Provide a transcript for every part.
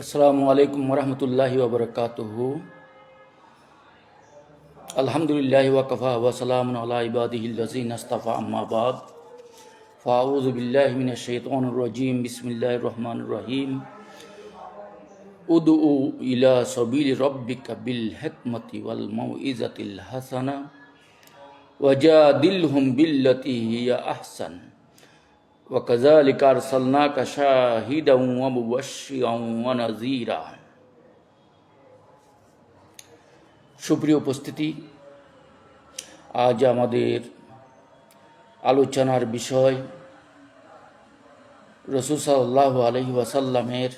আসসালামু আলাইকুম ওরহমতুল্লাহি ওবরকাতুহু। আলহামদুলিল্লাহি ওয়া কাফা ওয়া সালামুন আলা ইবাদিহিল্লাযিনা ইসতাফা আম্মা বাদ। ফাআউযু বিল্লাহি মিনাশ শাইতানির রাজীম। বিসমিল্লাহির রহমানির রহিম। উদউ ইলা সাবিলি রাব্বিকা বিল হিকমাতি ওয়াল মাউইজাতিল হাসানা ওয়াজাদিলহুম বিল্লাতি হিয়া আহসান ওয়া কাযালিকা আরসালনাকা শাহিদান ওয়া মুবাশশিরান ওয়া নাযীরা। সুপ্রিয় উপস্থিতি, আজ আমাদের আলোচনার বিষয় রাসূল সাল্লাল্লাহু আলাইহি ওয়াসাল্লামের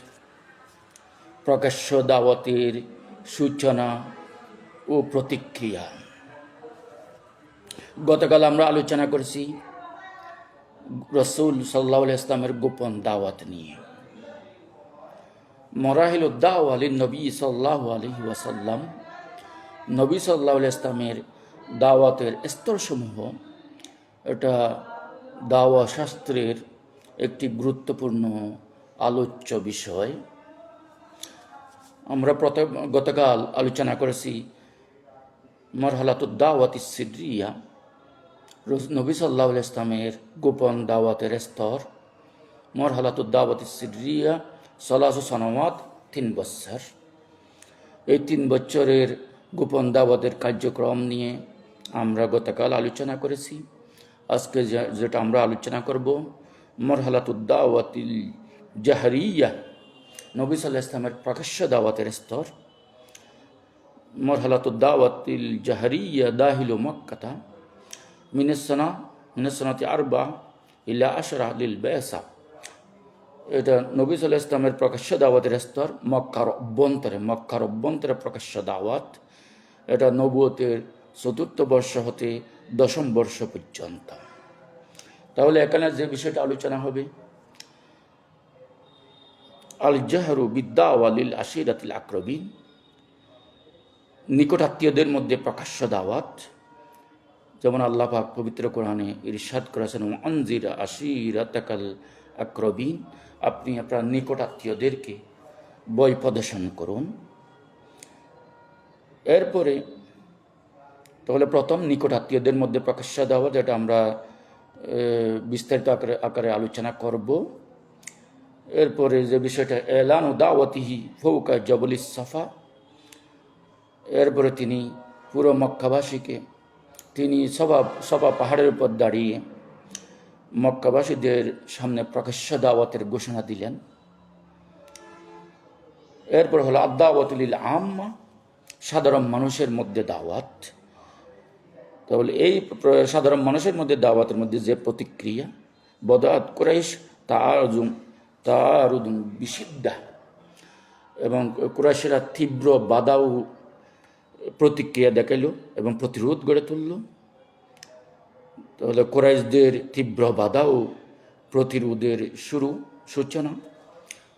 প্রকাশ্য দাওয়াতের সূচনা ও প্রতিক্রিয়া। গতকাল আমরা আলোচনা করেছি রাসূল সাল্লাল্লাহু আলাইহি ওয়াসাল্লামের গোপন দাওয়াত নিয়ে। মারাহিলুদ দাওয়া লিন নবী সাল্লাল্লাহু আলাইহি ওয়াসাল্লাম, নবী সাল্লাল্লাহু আলাইহি ওয়াসাল্লামের দাওয়াতের স্তরসমূহ, এটা দাওয়া শাস্ত্রের একটি গুরুত্বপূর্ণ আলোচ্য বিষয়। আমরা গতকাল আলোচনা করেছি মারহালাতুদ দাওয়াতিস সিররিয়া, নবী সাল্লাল্লাহু আলাইহি ওয়াসাল্লামের গোপন দাওয়াতের স্তর। মারহালাতুদ দাওয়াতিস সিররিয়া সালাসু সানাওয়াত, 3 বছর। এই 3 বছরের গোপন দাওয়াতের কার্যক্রম নিয়ে আমরা গতকাল আলোচনা করেছি। আজকে যেটা আমরা আলোচনা করব, মারহালাতুদ দাওয়াতিল জাহরিয়া, নবী সাল্লাল্লাহু আলাইহি ওয়াসাল্লামের প্রকাশ্য দাওয়াতের স্তর। মারহালাতুদ দাওয়াতিল জাহরিয়া দাখিলু মক্কাতা মিনাস-সানাতি 4 ইলা 10 লিল বায়সা। এটা নবী সাল্লাল্লাহু আলাইহি ওয়াসাল্লামের প্রকাশ্য দাওয়াতের স্তর মক্কার অভ্যন্তরে প্রকাশ্য দাওয়াত। এটা নবুয়তের 4th বর্ষ হতে 10ম বর্ষ পর্যন্ত। তাহলে এখানে যে বিষয়টা আলোচনা হবে, আল জাহরু বিদ-দাওয়া লিল আশিরাতিল আকরাবিন, নিকটাত্মীয়দের মধ্যে প্রকাশ্য দাওয়াত। যেমন আল্লাহ পাক পবিত্র কোরআনে ইরশাদ করেছেন, আনজির আশিরাতাকাল আকরাবিন, আপনি আপনার নিকটাত্মীয়দেরকে বই প্রদর্শন করুন। এরপরে তাহলে প্রথম নিকটাত্মীয়দের মধ্যে প্রকাশ্য দাওয়াত, যেটা আমরা বিস্তারিত আকারে আলোচনা করব। এরপরে যে বিষয়টা এলানু দাওয়াতিহি ফাওকা জাবলিস সাফা, এরপরে তিনি পুরো মক্কাবাসীকে, তিনি সফা পাহাড়ের উপর দাঁড়িয়ে মক্কাবাসীদের সামনে প্রকাশ্য দাওয়াতের ঘোষণা দিলেন। এরপর হলো আদ-দাওয়াতু লিল আম্মা, সাধারণ মানুষের মধ্যে দাওয়াত। তাহলে এই সাধারণ মানুষের মধ্যে দাওয়াতের মধ্যে যে প্রতিক্রিয়া, বদাত কুরাইশ তারুদুন বিশিদ্দা, এবং কুরাইশরা তীব্র বাধা ও প্রতিক্রিয়া দেখাইল এবং প্রতিরোধ গড়ে তুলল। তাহলে কুরাইশদের তীব্র বাধা ও প্রতিরোধের সূচনা।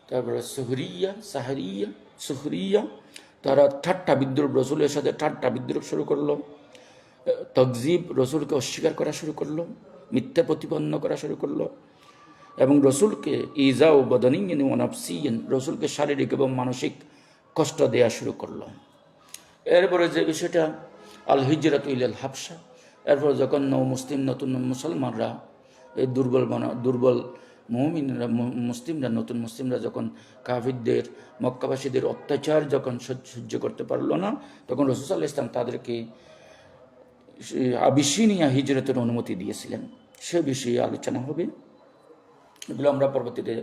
তারপরে সুহরিয়া, তারা ঠাট্টা বিদ্রুপ, রসুলের সাথে ঠাট্টা বিদ্রুপ শুরু করলো। তকজিব, রসুলকে অস্বীকার করা শুরু করলো, মিথ্যা প্রতিপন্ন করা শুরু করলো, এবং রসুলকে ইজা ও বদনিন ও নাফসিয়্যান, রসুলকে শারীরিক এবং মানসিক কষ্ট দেওয়া শুরু করলো। এরপরে যে বিষয়টা আল হিজরাতু ইলাল হাবশা, এরপর যখন নতুন মুসলমানরা, এই দুর্বল মুমিনরা, নতুন মুসলিমরা যখন কাফিরদের, মক্কাবাসীদের অত্যাচার যখন সহ্য করতে পারলো না, তখন রাসূল সাল্লাল্লাহু আলাইহি ওয়াসাল্লাম তাদেরকে আবিসিনিয়া হিজরতের অনুমতি দিয়েছিলেন। সে বিষয়ে আলোচনা হবে। এগুলো আমরা পরবর্তীতে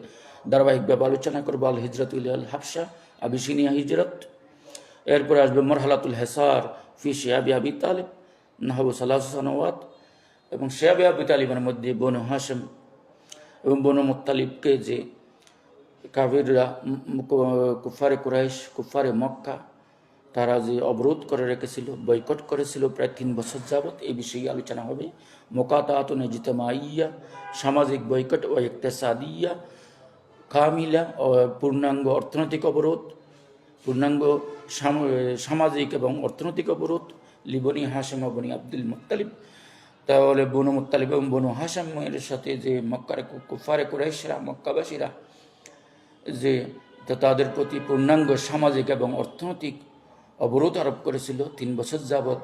ধারাবাহিকভাবে আলোচনা করবো। আল হিজরাতু ইলাল হাবশা, আবিসিনিয়া হিজরত। এরপরে আসবে মারহালাতুল হিসার ফি শিয়াবি আবি তালিব নাহবু সালাসু সানাওয়াত, এবং শিয়াবি আবি তালিবের মধ্যে বনু হাশিম এবং বনু মুত্তালিবকে যে কাফিররা, কুফারে কুরাইশ, কুফারে মক্কা, তারা যে অবরোধ করে রেখেছিল, বয়কট করেছিল প্রায় 3 বছর যাবৎ, এই বিষয়ে আলোচনা হবে। মুকাতাআতুন ইজতিমাইয়্যা, সামাজিক বয়কট ও ইকতিসাদিয়্যা কামিলা, পূর্ণাঙ্গ অর্থনৈতিক অবরোধ, পূর্ণাঙ্গ সামাজিক এবং অর্থনৈতিক অবরোধ লিবনি হাশিম ও বনি আব্দুল মুত্তালিব। তাহলে বনু মুত্তালিব এবং বনু হাশিমের সাথে যে কুফারে কুরাইশরা, মক্কাবাসীরা যে তো তাদের প্রতি পূর্ণাঙ্গ সামাজিক এবং অর্থনৈতিক অবরোধ আরোপ করেছিল। 3 বছর যাবৎ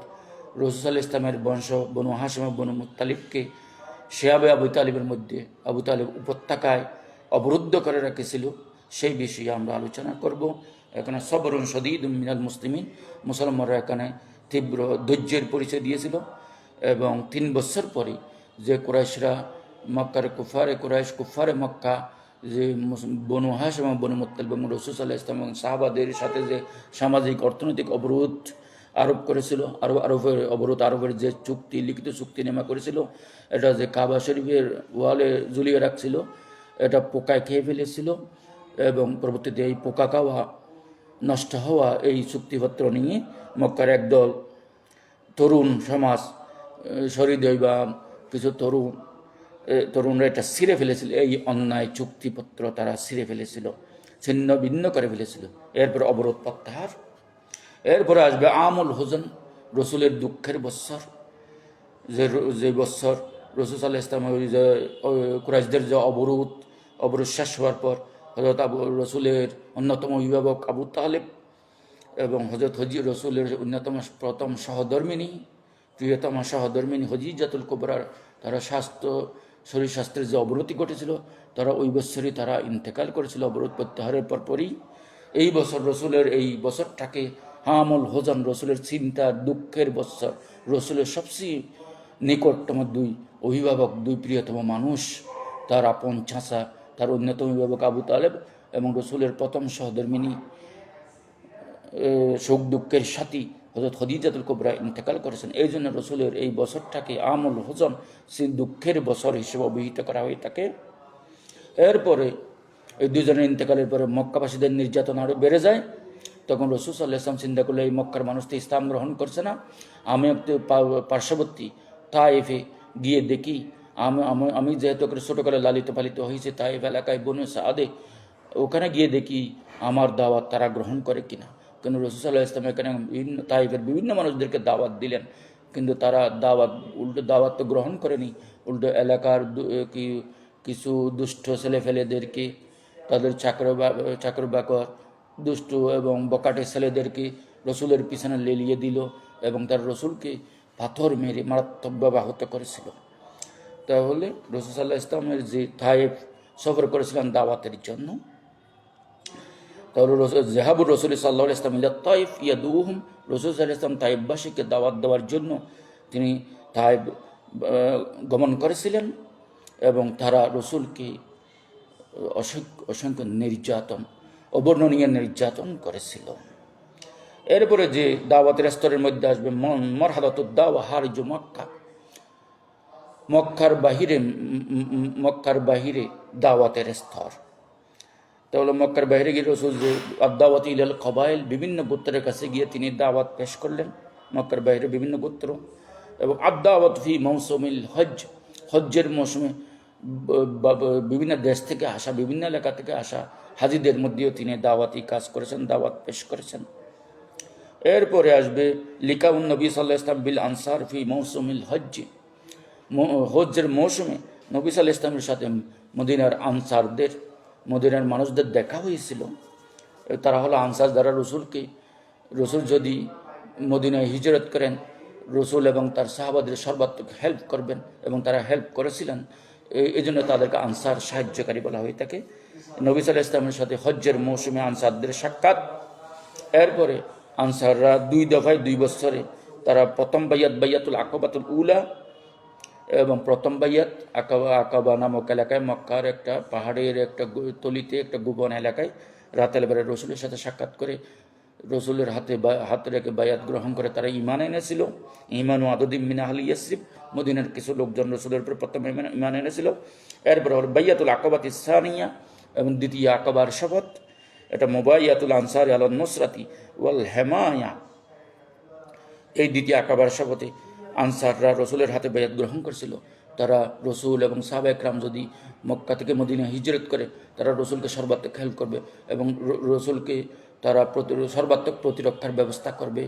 রসুল সাল্লাল্লাহু আলাইহি ইসলামের বংশ বনু হাশিম এবং বনু মুত্তালিবকে শিয়াবে আবু তালিবের মধ্যে আবু তালিব উপত্যকায় অবরুদ্ধ করে রেখেছিল। সেই বিষয়ে আমরা আলোচনা করব। এখানে সবরুন শদীদুম মিনাল মুসলিমিন, মুসলমানরা এখানে তীব্র ধৈর্যের পরিচয় দিয়েছিল। এবং 3 বছর পরে যে কুরাইশরা মক্কার কুফারে মক্কা যে বনু হাশিম এবং বনু মুত্তালিব এবং রাসূল সাল্লাল্লাহু আলাইহি ওয়াসাল্লাম এবং সাহাবাদের সাথে যে সামাজিক অর্থনৈতিক অবরোধ আরোপ করেছিল, অবরোধ আরোপের যে চুক্তি, লিখিত চুক্তিনামা করেছিল, এটা যে কাবা শরীফের ওয়ালে ঝুলিয়ে রাখছিল, এটা পোকায় খেয়ে ফেলেছিল। এবং পরবর্তীতে এই পোকা খাওয়া, নষ্ট হওয়া এই চুক্তিপত্র নিয়ে মক্কার একদল তরুণ সমাজ, সহৃদয় বা কিছু তরুণরা এটা ছিঁড়ে ফেলেছিল। এই অন্যায় চুক্তিপত্র তারা ছিঁড়ে ফেলেছিল, ছিন্ন ভিন্ন করে ফেলেছিল। এরপর অবরোধ প্রত্যাহার। এরপরে আসবে আমুল হুজন, রসুলের দুঃখের বৎসর। যে বৎসর রসুল সাল্লাল্লাহু আলাইহি ইসলাম যে কুরাইশদের যে অবরোধ শেষ হওয়ার পর হযরত রসুলের অন্যতম অভিভাবক আবু তালেব এবং হযরত রসুলের অন্যতম প্রথম সহধর্মিনী, প্রিয়তমা সহধর্মিনী হজিজাতুল কুবরার তারা শরীর স্বাস্থ্যের যে অবনতি ঘটেছিল, তারা ওই বছরই তারা ইন্তেকাল করেছিল অবরোধ প্রত্যাহারের পরপরই। এই বছর রসুলের এই বছরটাকে হামুল হোজন, রসুলের চিন্তা দুঃখের বৎসর। রসুলের সবচেয়ে নিকটতম দুই অভিভাবক, দুই প্রিয়তম মানুষ, তার আপন চাচা, তার অন্যতম অভিভাবক আবু তালেব এবং রসুলের প্রথম সহধর্মিনী শোক দুঃখের সাথী হযরত খদিজাতুল কুবরা ইন্তেকাল করেছেন। এই জন্য রসুলের এই বছরটাকে আমুল হোজন, দুঃখের বছর হিসেবে অভিহিত করা হয়ে থাকে। এরপরে এই দুজনের ইন্তেকালের পরে মক্কাবাসীদের নির্যাতন আরও বেড়ে যায়। তখন রসুল সাল্লাল্লাহু আলাইহি ওয়াসাল্লাম চিন্তা করলে এই মক্কার মানুষ তো ইসলাম গ্রহণ করছে না, আমি একটু পার্শ্ববর্তী তায়েফে গিয়ে দেখি। আমি যেহেতু ছোটোকালে লালিত পালিত হয়েছে তায়েফ এলাকায়, বনু সাদে, ওখানে গিয়ে দেখি আমার দাওয়াত তারা গ্রহণ করে কিনা। কিন্তু রসুল সাল্লাল্লাহু আলাইহি ওয়াসাল্লাম এখানে তায়েফের বিভিন্ন মানুষদেরকে দাওয়াত দিলেন, কিন্তু তারা উল্টো দাওয়াত তো গ্রহণ করেনি। উল্টো এলাকার কিছু দুষ্ট ছেলেফেলেদেরকে, তাদের চাকর বাকর, দুষ্ট এবং বকাটে ছেলেদেরকে রসুলের পিছনে লেলিয়ে দিল এবং তার রসুলকে পাথর মেরে মারাত্মকভাবে আহত করেছিল। তাহলে রসুল সাল্লাল্লাহু আলাইহি ওয়াসাল্লামের যে তায়েফ সফর করেছিলেন দাওয়াতের জন্য, তাহলে জাহাবুর রসুল সাল্লাল্লাহু আলাইহি ওয়াসাল্লাম ইলা তায়েফ ইয়াদুহুম, রসুল সাল্লাল্লাহু আলাইহি ওয়াসাল্লাম তায়েফবাসীকে দাওয়াত দেওয়ার জন্য তিনি তায়েফ গমন করেছিলেন এবং তারা রসুলকে অসংখ্য নির্যাতন, অবর্ণনীয় নির্যাতন করেছিল। এরপরে যে দাওয়াতের স্তরের মধ্যে আসবে মরহালাতুদ দাওয়া হারিজু মক্কা, মক্কার বাহিরে দাওয়াতের স্তর। তাহলে মক্কার বাইরে গিয়ে রসুল যে আদাওয়াত ইলাল কবাইল, বিভিন্ন গোত্রের কাছে গিয়ে তিনি দাওয়াত পেশ করলেন, মক্কার বাইরে বিভিন্ন গোত্র। এবং আদাওয়াত ফি মৌসুমিল হজ্জের মৌসুমে বিভিন্ন দেশ থেকে আসা, বিভিন্ন এলাকা থেকে আসা হাজিদের মধ্যেও তিনি দাওয়াতি কাজ করেছেন, দাওয়াত পেশ করেছেন। এরপরে আসবে লিকাউন নবী সাল্লাল্লাহু আলাইহি ওয়াসাল্লাম বিল আনসার ফি মৌসুমিল হজ্জের মৌসুমে নবী সাল্লাল্লাহু আলাইহি ওয়াসাল্লামের সাথে মদিনার আনসারদের, মদিনার মানুষদের দেখা হয়েছিল। তারা হলো আনসার, যারা রসুল যদি মদিনায় হিজরত করেন, রসুল এবং তার সাহাবাদের সর্বাত্মক হেল্প করবেন এবং তারা হেল্প করেছিলেন। এই জন্য তাদেরকে আনসার, সাহায্যকারী বলা হয়ে থাকে। নবী সাল্লাল্লাহু আলাইহি ওয়াসাল্লামের সাথে হজ্জের মৌসুমে আনসারদের সাক্ষাৎ। এরপরে আনসাররা 2 দফায় 2 বছরে তারা প্রথম বাইয়াতুল আকাবাতুল উলা এবং প্রথম বাইয়াত আকাবা নামক এলাকায়, মক্কার একটা পাহাড়ের একটা তলিতে একটা গোপন এলাকায় রাতের বেলা রসুলের সাথে সাক্ষাৎ করে রসুলের হাত রেখে বায়াত গ্রহণ করে তারা ঈমান এনেছিল। ঈমান ও আদদিম মিন আহলি ইয়াসরিব, মদিনার কিছু লোকজন রসুলের উপর প্রথমে ঈমান এনেছিল। এরপর হল বাইয়াতুল আকাবাতিস সানিয়া এবং দ্বিতীয় আকাবার শপথ, এটা মুবাইয়াতুল আনসার আলান নুসরাতি ওয়াল হেমায়া। এই দ্বিতীয় আকাবার শপথে আনসাররা রসুলের হাতে বায়াত গ্রহণ করেছিল। তারা রসুল এবং সাহাবা একরাম যদি মক্কা থেকে মদিনা হিজরত করে, তারা রসুলকে সর্বাত্মক হেল্প করবে এবং রসুলকে তারা সর্বাত্মক প্রতিরক্ষার ব্যবস্থা করবে।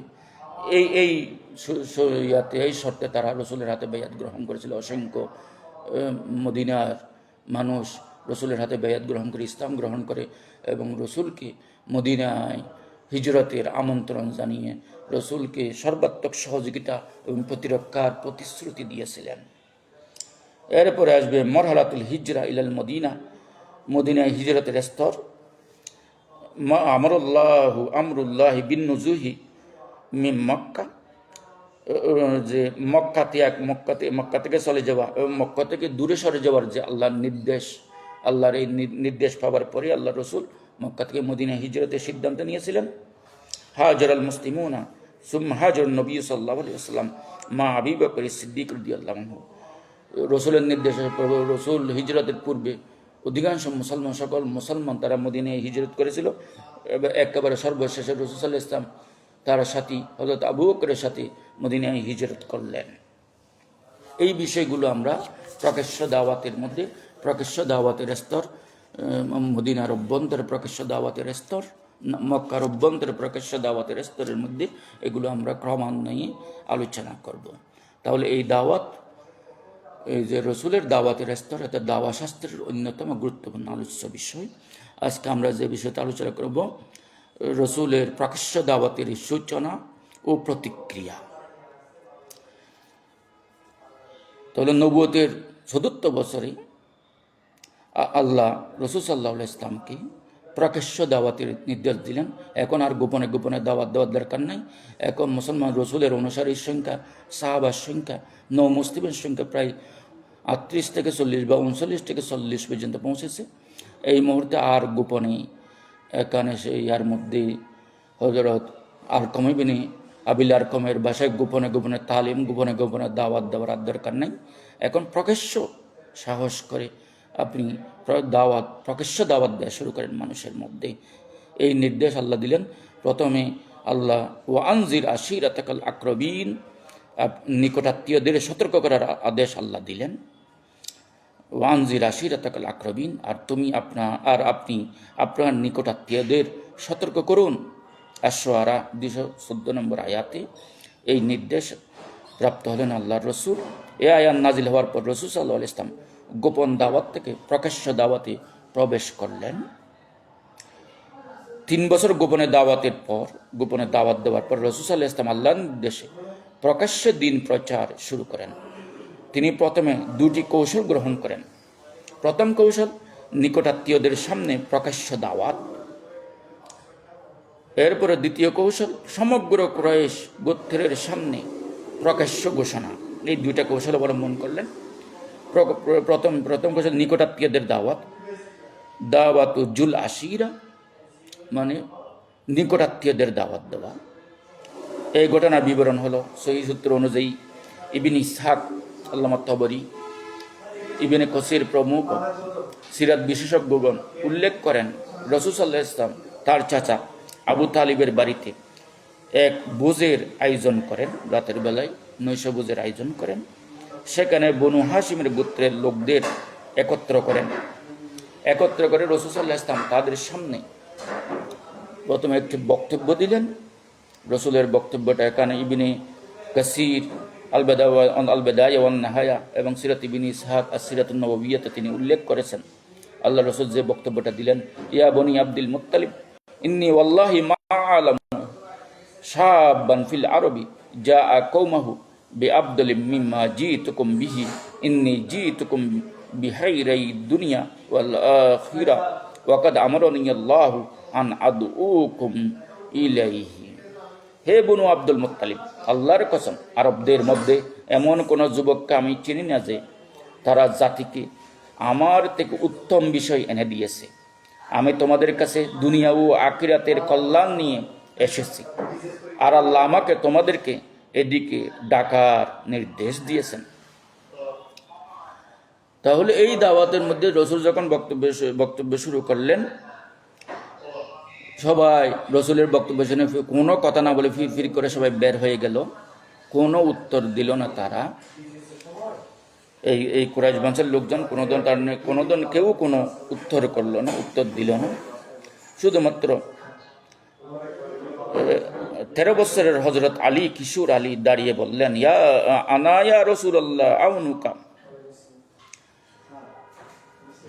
এই শর্তে তারা রসুলের হাতে বায়াত গ্রহণ করেছিল। অসংখ্য মদিনার মানুষ রসুলের হাতে বেয়াত গ্রহণ করে ইসলাম গ্রহণ করে এবং রসুলকে মদিনায় হিজরতের আমন্ত্রণ জানিয়ে রসুলকে সর্বাত্মক সহযোগিতা এবং প্রতিরক্ষার প্রতিশ্রুতি দিয়েছিলেন। এরপরে আসবে মরহালাতুল হিজরা ইলাল মদিনা, মদিনায় হিজরতের স্তর। আমরুল্লাহ বিন নুজুহি মিন মক্কা, যে মক্কা থেকে চলে যাওয়া এবং মক্কা থেকে দূরে সরে যাওয়ার যে আল্লাহর নির্দেশ, আল্লাহর এই নির্দেশ পাওয়ার পরে আল্লাহ রসুল মক্কা থেকে মদিনায় হিজরতের সিদ্ধান্ত নিয়েছিলেন। হাজর আল মুসলিমুনা সুম্মা হাজর নবী সাল্লাল্লাহু আলাইহি ওয়াসাল্লাম মা আবী বকর সিদ্দিক রাদিয়াল্লাহু আনহু। রসুলের নির্দেশে রসুল হিজরতের পূর্বে অধিকাংশ সকল মুসলমান তারা মদিনায় হিজরত করেছিল। একেবারে সর্বশেষে রসুল সাল্লাল্লাহু আলাইহি ওয়াসাল্লাম তার সাথী হযরত আবু বকরের সাথে মদিনায় হিজরত করলেন। এই বিষয়গুলো আমরা প্রকাশ্য দাওয়াতের মধ্যে, প্রকাশ্য দাওয়াতের স্তর, মদিনার অভ্যন্তরে প্রকাশ্য দাওয়াতের স্তর, মক্কার অভ্যন্তরে প্রকাশ্য দাওয়াতের স্তরের মধ্যে এগুলো আমরা ক্রমান্বয়ে আলোচনা করব। তাহলে এই দাওয়াত, এই যে রসুলের দাওয়াতের স্তর, এটা দাওয়া শাস্ত্রের অন্যতম গুরুত্বপূর্ণ আলোচ্য বিষয়। আজকে আমরা যে বিষয়টা আলোচনা করব, রসুলের প্রকাশ্য দাওয়াতের সূচনা ও প্রতিক্রিয়া। তাহলে নবুয়তের ৪র্থ বছরে আল্লাহ রসুল সাল্লাল্লাহু আলাইহি ইসলামকে প্রকাশ্য দাওয়াতের নির্দেশ দিলেন। এখন আর গোপনে গোপনে দাওয়াত দেওয়ার দরকার নাই। এখন মুসলমান রসুলের অনুসারীর সংখ্যা, সাহাবার সংখ্যা, মুসলিমের সংখ্যা প্রায় ৩৮ থেকে ৪০ বা ৩৯ থেকে ৪০ পর্যন্ত পৌঁছেছে। এই মুহূর্তে আর গোপনে এখানে ইয়ার মধ্যে হযরত আরকম ইবনে আবিল আরকমের বাসায় গোপনে গোপনে তালিম, গোপনে গোপনে দাওয়াত দেওয়ার আর দরকার নাই। এখন প্রকাশ্য সাহস করে আপনি প্রকাশ্য দাওয়াত দেওয়া শুরু করেন মানুষের মধ্যে। এই নির্দেশ আল্লাহ দিলেন। প্রথমে আল্লাহ ওয়ানজির আশিরাতাকাল আকরাবিন, নিকটাত্মীয়দের সতর্ক করার আদেশ আল্লাহ দিলেন। ওয়ানজির আশিরাতাকাল আকরাবিন, আর আপনি আপনার নিকটাত্মীয়দের সতর্ক করুন। আশ-শুআরা 214 নম্বর আয়াতে এই নির্দেশ প্রাপ্ত হলেন আল্লাহর রসুল। এ আয়াত নাজিল হওয়ার পর রসুল সাল্লাল্লাহু আলাইহি ওয়াসাল্লাম গোপন দাওয়াত থেকে প্রকাশ্য দাওয়াতে প্রবেশ করলেন। 3 বছর গোপনে দাওয়াতের পর, গোপনে দাওয়াত দেওয়ার পর রসুল সাল্লাল্লাহু আলাইহি ওয়াসাল্লাম আল্লাহর নির্দেশে প্রকাশ্যে দিন প্রচার শুরু করেন। তিনি প্রথমে 2টি কৌশল গ্রহণ করেন। প্রথম কৌশল, নিকটাত্মীয়দের সামনে প্রকাশ্য দাওয়াত। এরপরে দ্বিতীয় কৌশল, সমগ্র কুরাইশ গোত্রের সামনে প্রকাশ্য ঘোষণা। এই 2টা কৌশল অবলম্বন করলেন। প্রথম কৌশল নিকটাত্মীয়দের দাওয়াত, দাওয়াতুল আশিরা, মানে নিকটাত্মীয়দের দাওয়াত দেওয়া। এই ঘটনার বিবরণ হলো সহিহ সূত্র অনুযায়ী ইবনে ইসহাক, আল্লামা তাবরী, ইবনে কাসির প্রমুখ সিরাত বিশেষজ্ঞগণ উল্লেখ করেন, রাসূল সাল্লাল্লাহু আলাইহি ওয়াসাল্লাম তার চাচা আবু তালিবের বাড়িতে এক ভোজের আয়োজন করেন। রাতের বেলায় নৈশ ভোজের আয়োজন করেন। সেখানে বনু হাশিমের গোত্রের লোকদের একত্র করে রাসূল সাল্লাল্লাহু আলাইহি ওয়াসাল্লাম তাদের সামনে প্রথমে একটি বক্তব্য দিলেন। রসুলের বক্তব্যটা এখানে ইবনে কাসির আল বিদায়া ওয়ান নিহায়া এবং সিরাত ইবনে ইসহাক as-সিরাতুন নববিয়্যাতে তিনি উল্লেখ করেছেন। আল্লাহ রসুল যে বক্তব্যটা দিলেন, ইয়া বনি আব্দুল মুত্তালিব ইন্নী ওয়াল্লাহি মা আ'লামু শাবান ফিল আরবি জাআ কওমাহু বিআফদালি মিম্মা জিতুকুম বিহি ইন্নী জিতুকুম বিখাইরি দুনিয়া ওয়াল আখিরা ওয়া কাদ আমারানি আল্লাহু আন আদউকুম ইলাইহি। হে বনু আব্দুল মুত্তালিব, আল্লাহর কসম, আরবদের মধ্যে এমন কোন যুবককে আমি চিনি না যে তারা জাতিকে আমার থেকে উত্তম বিষয় এনে দিয়েছে। আমি তোমাদের কাছে দুনিয়া ও আখিরাতের কল্যাণ নিয়ে এসেছি, আর আল্লাহ আমাকে তোমাদেরকে এদিকে ডাকার নির্দেশ দিয়েছেন। তাহলে এই দাওয়াতের মধ্যে রসুল যখন বক্তব্য শুরু করলেন, সবাই রসুলের বক্তব্য শুনে কোনো কথা না বলে ফির করে সবাই বের হয়ে গেল। কোনো উত্তর দিল না তারা। এই কুরাইশ বংশের লোকজন কোনোদিন কেউ কোনো উত্তর করল না, উত্তর দিল না। শুধুমাত্র 13 বছরের হযরত আলী, কিশোর আলী দাঁড়িয়ে বললেন, ইয়া রাসূলুল্লাহ আউনুকা,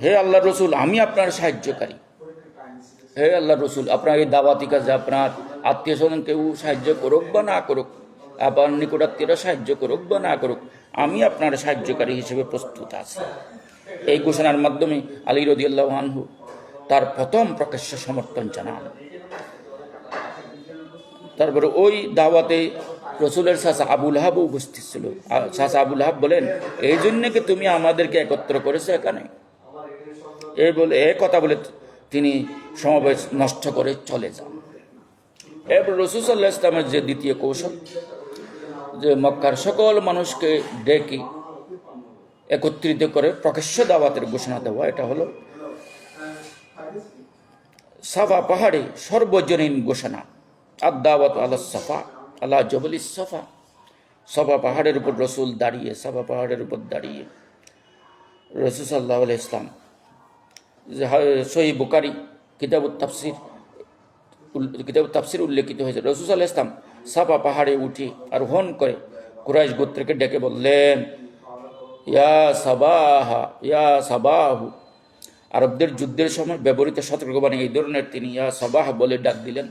হে আল্লাহ রসুল, আমি আপনার সাহায্যকারী। হে আল্লাহ রসুল, আপনার এই দাওয়াতি কাজে আপনার আত্মীয় স্বজন কেউ সাহায্য করুক বা না করুক, আপনার নিকটাত্মীয়রা সাহায্য করুক বা না করুক, আমি আপনার সাহায্যকারী হিসেবে প্রস্তুত আছি। এই ঘোষণার মাধ্যমে আলী রাদিয়াল্লাহু আনহু তার প্রথম প্রকাশ্য সমর্থন জানান। তারপরে ওই দাওয়াতে রসুলের চাচা আবু লাহাব উপস্থিত ছিল। চাচা আবু লাহাব বলেন, এই জন্য কি তুমি আমাদেরকে একত্র করেছো এখানে? এই কথা বলে তিনি সমাবেশ নষ্ট করে চলে যান। এরপর রাসূল সাল্লাল্লাহু আলাইহি ওয়াসাল্লামের যে দ্বিতীয় কৌশল, যে মক্কার সকল মানুষকে ডেকে একত্রিত করে প্রকাশ্য দাওয়াতের ঘোষণা দেওয়া, এটা হলো সাফা পাহাড়ে সর্বজনীন ঘোষণা। আদ-দাওয়াতু আলাস সাফা আলা জবলিস সাফা। সাফা পাহাড়ের উপর রসুল দাঁড়িয়ে, সাফা পাহাড়ের উপর দাঁড়িয়ে রাসূল সাল্লাল্লাহু আলাইহি ওয়াসাল্লাম, সহিহ বুখারী কিতাবুত তাফসীর উল্লেখিত হয়েছে, রাসূল সাল্লাল্লাহু আলাইহি ওয়াসাল্লাম সাফা পাহাড়ে উঠে আরোহণ করে কুরাইশ গোত্রকে ডেকে বললেন, ইয়া সাবাহা ইয়া সাবাহু। আরবদের যুদ্ধের সময় ব্যবহৃত সতর্কবাণী এই ধরনের। তিনি ইয়া সাবাহ বলে ডাক দিলেন,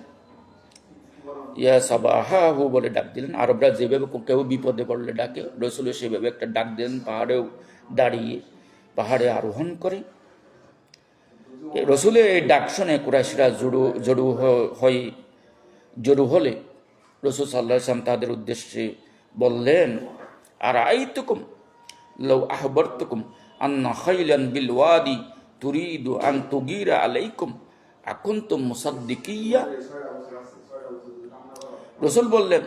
ইয়া সাবাহু বলে ডাক দিলেন। আরবরা যেভাবে কেউ বিপদে পড়লে ডাকে, রসুলও সেভাবে একটা ডাক দিলেন। পাহাড়েও দাঁড়িয়ে পাহাড়ে আরোহণ করে রসুলের এই ডাক শুনে কুরাইশরা জড়ো হলে রসুল সাল্লাল্লাহু আলাইহি ওয়াসাল্লাম তাদের উদ্দেশ্যে বললেন, আর আইতুকুম লাউ আহবারতুকুম আন্না খাইলান বিল ওয়াদি তুরিদু আন তুগীরা আলাইকুম আকুনতুম মুসাদ্দিকিয়া। রসুল বললেন,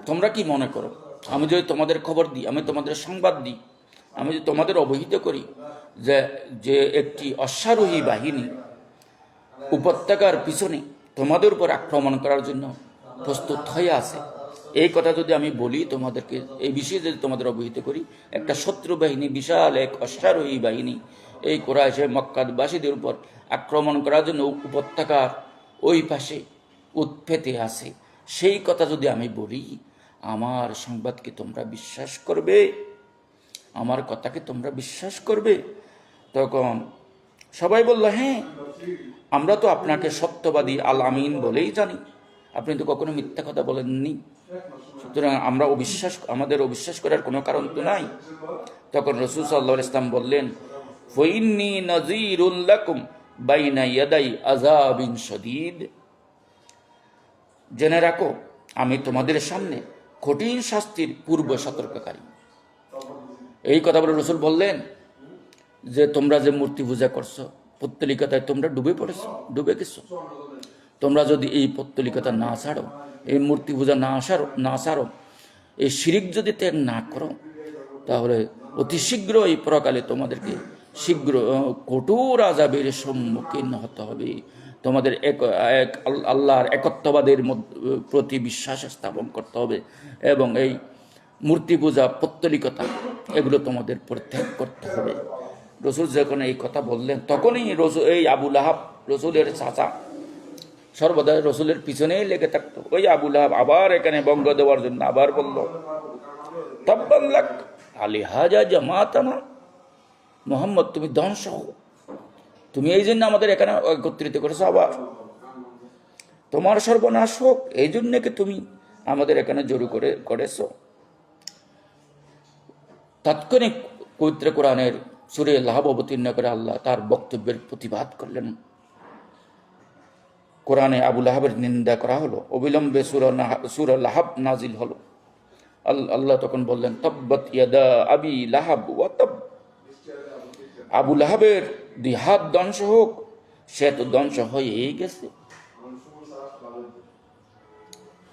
তোমরা কি মনে করো, আমি যদি তোমাদের খবর দিই, আমি তোমাদের সংবাদ দিই, আমি যদি তোমাদের অবহিত করি যে একটি অশ্বারোহী বাহিনী উপত্যকার পিছনে তোমাদের উপর আক্রমণ করার জন্য প্রস্তুত হয়ে আছে, এই কথা যদি আমি বলি তোমাদেরকে, এই বিষয়ে যদি তোমাদের অবহিত করি, একটা শত্রু বাহিনী, বিশাল এক অশ্বারোহী বাহিনী এই কুরাইশে মক্কাবাসীদের উপর আক্রমণ করার জন্য উপত্যকার ওই পাশে উৎপেতে আছে, সেই কথা যদি আমি বলি, আমার সংবাদকে তোমরা বিশ্বাস করবে? আমার কথাকে তোমরা বিশ্বাস করবে? তখন সবাই বলল, হ্যাঁ, আমরা তো আপনাকে সত্যবাদী আল আমিন বলেই জানি, আপনি তো কখনো মিথ্যা কথা বলেননি, সুতরাং আমাদের অবিশ্বাস করার কোনো কারণ তো নাই। তখন রাসূল সাল্লাল্লাহু আলাইহি ওয়াসাল্লাম বললেন, ফাইন্নী নাযীরুল লাকুম বাইনা ইয়াদাই আযাবিন শাদীদ। জেনে রাখো, আমি তোমাদের সামনে কঠিন শাস্তির পূর্ব সতর্ককারী। এই কথা বলে রাসূল বললেন যে তোমরা যে মূর্তি পূজা করছো, পৌত্তলিকতায় তোমরা ডুবে গেছো। তোমরা যদি এই পৌত্তলিকতা না ছাড়ো, এই মূর্তি পূজা না ছাড়ো, এই শিরিক যদি ত্যাগ না করো, তাহলে অতি শীঘ্র এই পরকালে তোমাদেরকে কঠোর আযাবের সম্মুখীন হতে হবে। তোমাদের আল্লাহর একত্ববাদের প্রতি বিশ্বাস স্থাপন করতে হবে এবং এই মূর্তি পূজা, পৌত্তলিকতা এগুলো তোমাদের পরিত্যাগ করতে হবে। রসুল যখন এই কথা বললেন, তখনই এই আবু লাহাব, রসুলের চাচা, সর্বদা রসুলের পিছনেই লেগে থাকতো। ওই আবু লাহাব আবার এখানে বঙ্গ দেওয়ার জন্য আবার বলল, তাব্বান লাক আলিহাজা জামাতানা, মুহাম্মদ তুমি ধ্বংস হও, তুমি এই জন্য আমাদের এখানে একত্রিত করেছো, আবার তোমার সর্বনাশ হোক, এই জন্য কি তুমি আমাদের এখানে জড়ো করেছো। তাৎক্ষণিক পবিত্র কোরআনের সূরা লাহাব অবতীর্ণ করে আল্লাহ তার বক্তব্যের প্রতিবাদ করলেন। কোরআনে আবু লাহাবের নিন্দা করা হলো, অবিলম্বে সূরা লাহাব নাজিল হলো। আল্লাহ তখন বললেন, তাব্বাত ইয়াদা আবি লাহাব ওয়া তাব। আবু লাহাবের 2 হাত ধ্বংস হোক, সে তো ধ্বংস হয়েই গেছে।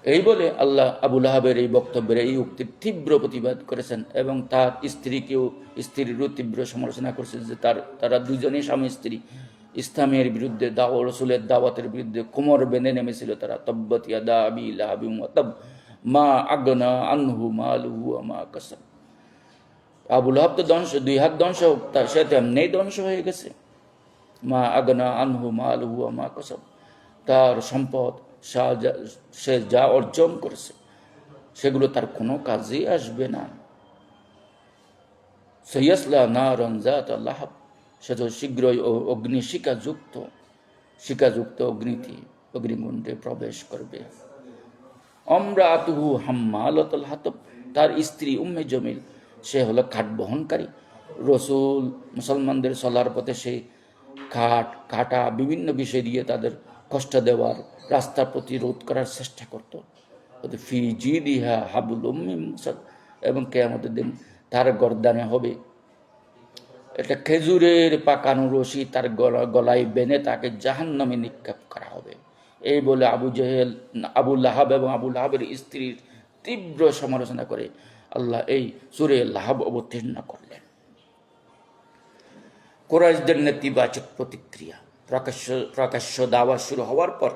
এই বলে আল্লাহ আবু লাহাবের এই বক্তব্যের এই উক্তির তীব্র প্রতিবাদ করেছেন এবং তার স্ত্রীরও তীব্র সমালোচনা করেছেন যে তারা দুজনেই স্বামী স্ত্রী ইসলামের বিরুদ্ধে, রসুলের দাওয়াতের বিরুদ্ধে কোমর বেঁধে নেমেছিল তারা। তাব্বাত ইয়াদা আবি লাহাবিন ওয়া তাব মা আগনা আনহু মালুহু ওয়া মা কাসাব। আবু লাহাব তো 2 হাত ধ্বংস হোক, সে তেমনি ধ্বংস হয়ে গেছে। মা আগনা আনহু মালুহু ওয়া মা কাসাব, তার সম্পদ, সে যা অর্জন করেছে সেগুলো তার কোনো কাজে আসবে না। সায়াসলা নারান যাতা লাহাব, সে তো শীঘ্রই শিকাযুক্ত অগ্নিকুণ্ডে প্রবেশ করবে। অমরাতুহু হাম্মালাতুল হাতব, তার স্ত্রী উম্মে জমিল, সে হলো খাট বহনকারী। রসুল মুসলমানদের চলার পথে সে কাটা বিভিন্ন বিষয় দিয়ে তাদের কষ্ট দেওয়ার, রাস্তা প্রতিরোধ করার চেষ্টা করত। ফি জিদিহা হাবলুম মিন মাসাদ, এবং কিয়ামতের দিন তার গর্দানে হবে এটা খেজুরের পাকানো রশি, তার গলায় বেঁধে তাকে জাহান্নামে নিক্ষেপ করা হবে। এই বলে আবু লাহাব এবং আবু লাহাবের স্ত্রীর তীব্র সমালোচনা করে আল্লাহ এই সূরা লাহাব অবতীর্ণ করলেন। কুরাইশদের নেতিবাচক প্রতিক্রিয়া। প্রকাশ্য দাওয়া শুরু হওয়ার পর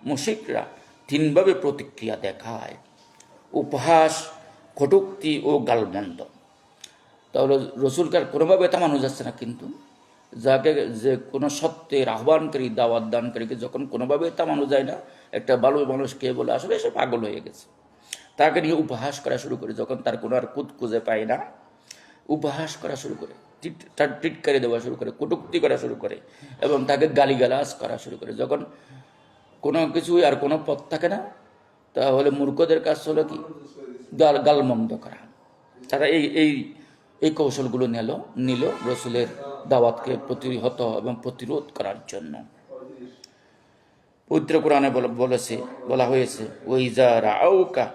মুশরিকরা তিনভাবে প্রতিক্রিয়া দেখায়: উপহাস, কটূক্তি ও গালমন্দ। তাহলে রসুলকার কোনোভাবে থামানো যাচ্ছে না, কিন্তু যে কোনো সত্যের আহ্বানকারী, দাওয়াত দানকারীকে যখন কোনোভাবে থামানো যায় না, একটা ভালো মানুষকে বলে আসলে সে পাগল হয়ে গেছে, তাকে নিয়ে উপহাস করা শুরু করে। যখন তার কোনো আর খুঁজে পায় না, উপহাস করা শুরু করে, তার টিটকারি দেওয়া শুরু করে, কটূক্তি করা শুরু করে এবং তাকে গালিগালাজ করা শুরু করে। যখন কোনো কিছুই আর কোনো পথ থাকে না, তাহলে মূর্খদের কাজ হলো কি? গালমন্দ করা। তারা এই কৌশলগুলো নিল রসুলের দাওয়াতকে প্রতিহত এবং প্রতিরোধ করার জন্য। পবিত্র কোরআনে বলা হয়েছে, ওয়াইজা রাআউকা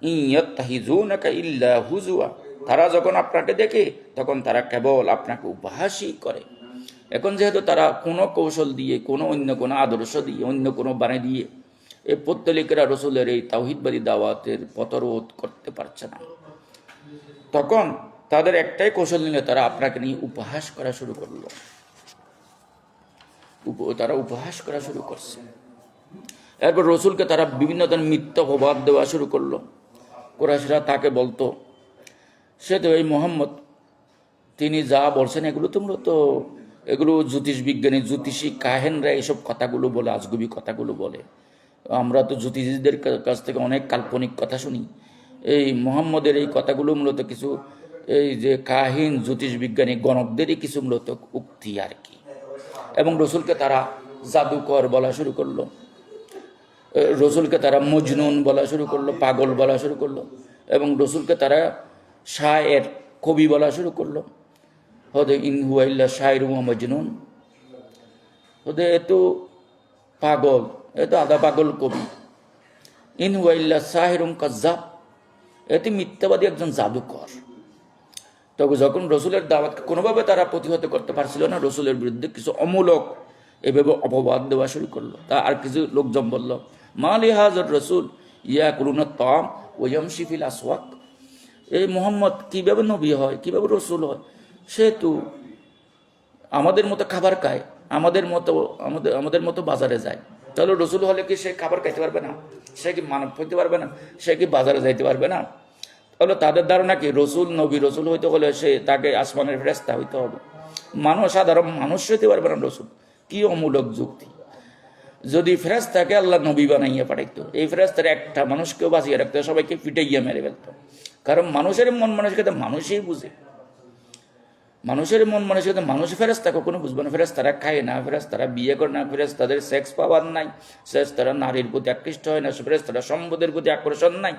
ইয়াত্তাহিজুনাকা ইল্লা হুজুয়া, তারা যখন আপনাকে দেখে তখন তারা কেবল আপনাকে উপহাসই করে। এখন যেহেতু তারা কোনো কৌশল দিয়ে, অন্য কোনো আদর্শ দিয়ে, অন্য কোনো বাণী দিয়ে এই পত্তলিকেরা রসুলের এই তাওহীদবাদী দাওয়াতের প্রতিরোধ করতে পারছে না, তখন তাদের একটাই কৌশল নিলে তারা আপনাকে নিয়ে উপহাস করা শুরু করলো। তারা উপহাস করা শুরু করছে। এরপর রসুলকে তারা বিভিন্ন ধরনের মিথ্যা অপবাদ দেওয়া শুরু করলো। কুরাইশরা তাকে বলতো, সে তো এই মোহাম্মদ, তিনি যা বলছেন এগুলো জ্যোতিষী কাহেনরা এইসব কথাগুলো বলে, আজগুবি কথাগুলো বলে। আমরা তো জ্যোতিষীদের কাছ থেকে অনেক কাল্পনিক কথা শুনি। এই মোহাম্মদের এই কথাগুলো মূলত কিছু এই যে কাহিন জ্যোতিষ বিজ্ঞানী গণকদেরই কিছু মূলত উক্তি আর কি। এবং রসুলকে তারা জাদুকর বলা শুরু করলো, রসুলকে তারা মজনুন বলা শুরু করলো, পাগল বলা শুরু করলো, এবং রসুলকে তারা শায়ের, কবি বলা শুরু করলো। হদে ইন হুয়া ইল্লা শায়রুম ওয়া মজনুন, হদে এ তো পাগল, এ তো আধা পাগল কবি। ইন হুয়া ইল্লা শাহিরুম কাজ্জাব, এটি মিথ্যাবাদী একজন জাদুকর। তবে যখন রসুলের দাওয়াতকে কোনোভাবে তারা প্রতিহত করতে পারছিল না, রসুলের বিরুদ্ধে কিছু অমূলক এভাবে অপবাদ দেওয়া শুরু করলো। তা আর কিছু লোকজন বলল, মা লিহাজার রসুল ইয়াকুলুনা তাম ওয়া ইয়ামশি ফিল আসওয়াক, এই মোহাম্মদ কিভাবে নবী হয়, কিভাবে রসুল হয়? সে তো আমাদের মতো খাবার খায়, আমাদের মতো বাজারে যায়। তাহলে রসুল হলে কি সে খাবার খাইতে পারবে না? সে কি মানব হইতে পারবে না? সে কি বাজারে যাইতে পারবে না? তাহলে তাদের ধারণা কি নবী রসুল হইতে হলে তাকে আসমানের ফেরেশতা হইতে হবে, সাধারণ মানুষ হইতে পারবে না রসুল। কি অমূলক যুক্তি! যদি ফেরেশতাকে আল্লাহ নবী বানাইয়া পাঠাইতো, এই ফেরেশতার একটা মানুষকেও বাঁচিয়ে রাখতো, সবাইকে পিটে গিয়ে মেরে ফেলতো। কারণ মানুষের মন মানসিকতা মানুষই বুঝে, মানুষের মন মানসিকতা মানুষ ফেরেশতা কখনো বুঝবে না। ফেরেশতারা খায় না, ফেরেশতারা বিয়ে করে না, ফেরেশতাদের সেক্স পাওয়ার নাই, ফেরেশতারা নারীর প্রতি আকৃষ্ট হয় না, ফেরেশতারা সম্পদের প্রতি আকর্ষণ নাই।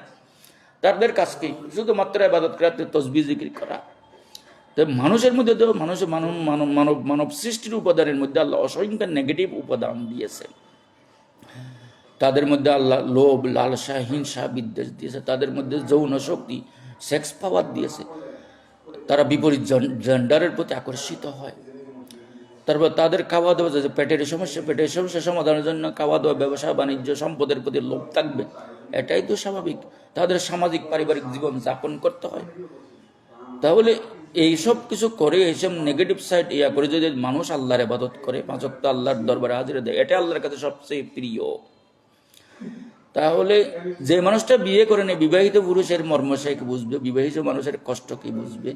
তাদের কাজ কি? শুধুমাত্র ইবাদত করা, তসবিহ জিকির করা। তো মানুষের মধ্যে তো মানব সৃষ্টির উপাদানের মধ্যে আল্লাহ অসংখ্য নেগেটিভ উপাদান দিয়েছে। তাদের মধ্যে আল্লাহ লোভ, লালসা, হিংসা, বিদ্বেষ দিয়েছে। তাদের মধ্যে যৌন শক্তি, সেক্স পাওয়ার দিয়েছে। তারা বিপরীত জেন্ডারের প্রতি আকর্ষিত হয়। তারপর তাদের খাওয়া দাওয়া, যে পেটের সমস্যা সমাধানের জন্য খাওয়া দাওয়া, ব্যবসা বাণিজ্য, সম্পদের প্রতি লোভ থাকবে, এটাই তো স্বাভাবিক। তাদের সামাজিক পারিবারিক জীবন যাপন করতে হয়। তাহলে এইসব কিছু করে, এইসব নেগেটিভ সাইড করে যদি মানুষ আল্লাহর ইবাদত করে, 5 ওয়াক্ত আল্লাহর দরবারে হাজিরা দেয়, এটা আল্লাহর কাছে সবচেয়ে প্রিয়। তাহলে যে মানুষটা বিয়ে করে নেই, বিবাহিত পুরুষের মর্ম সে কি বুঝবে? বিবাহিত মানুষের কষ্ট কি বুঝবে?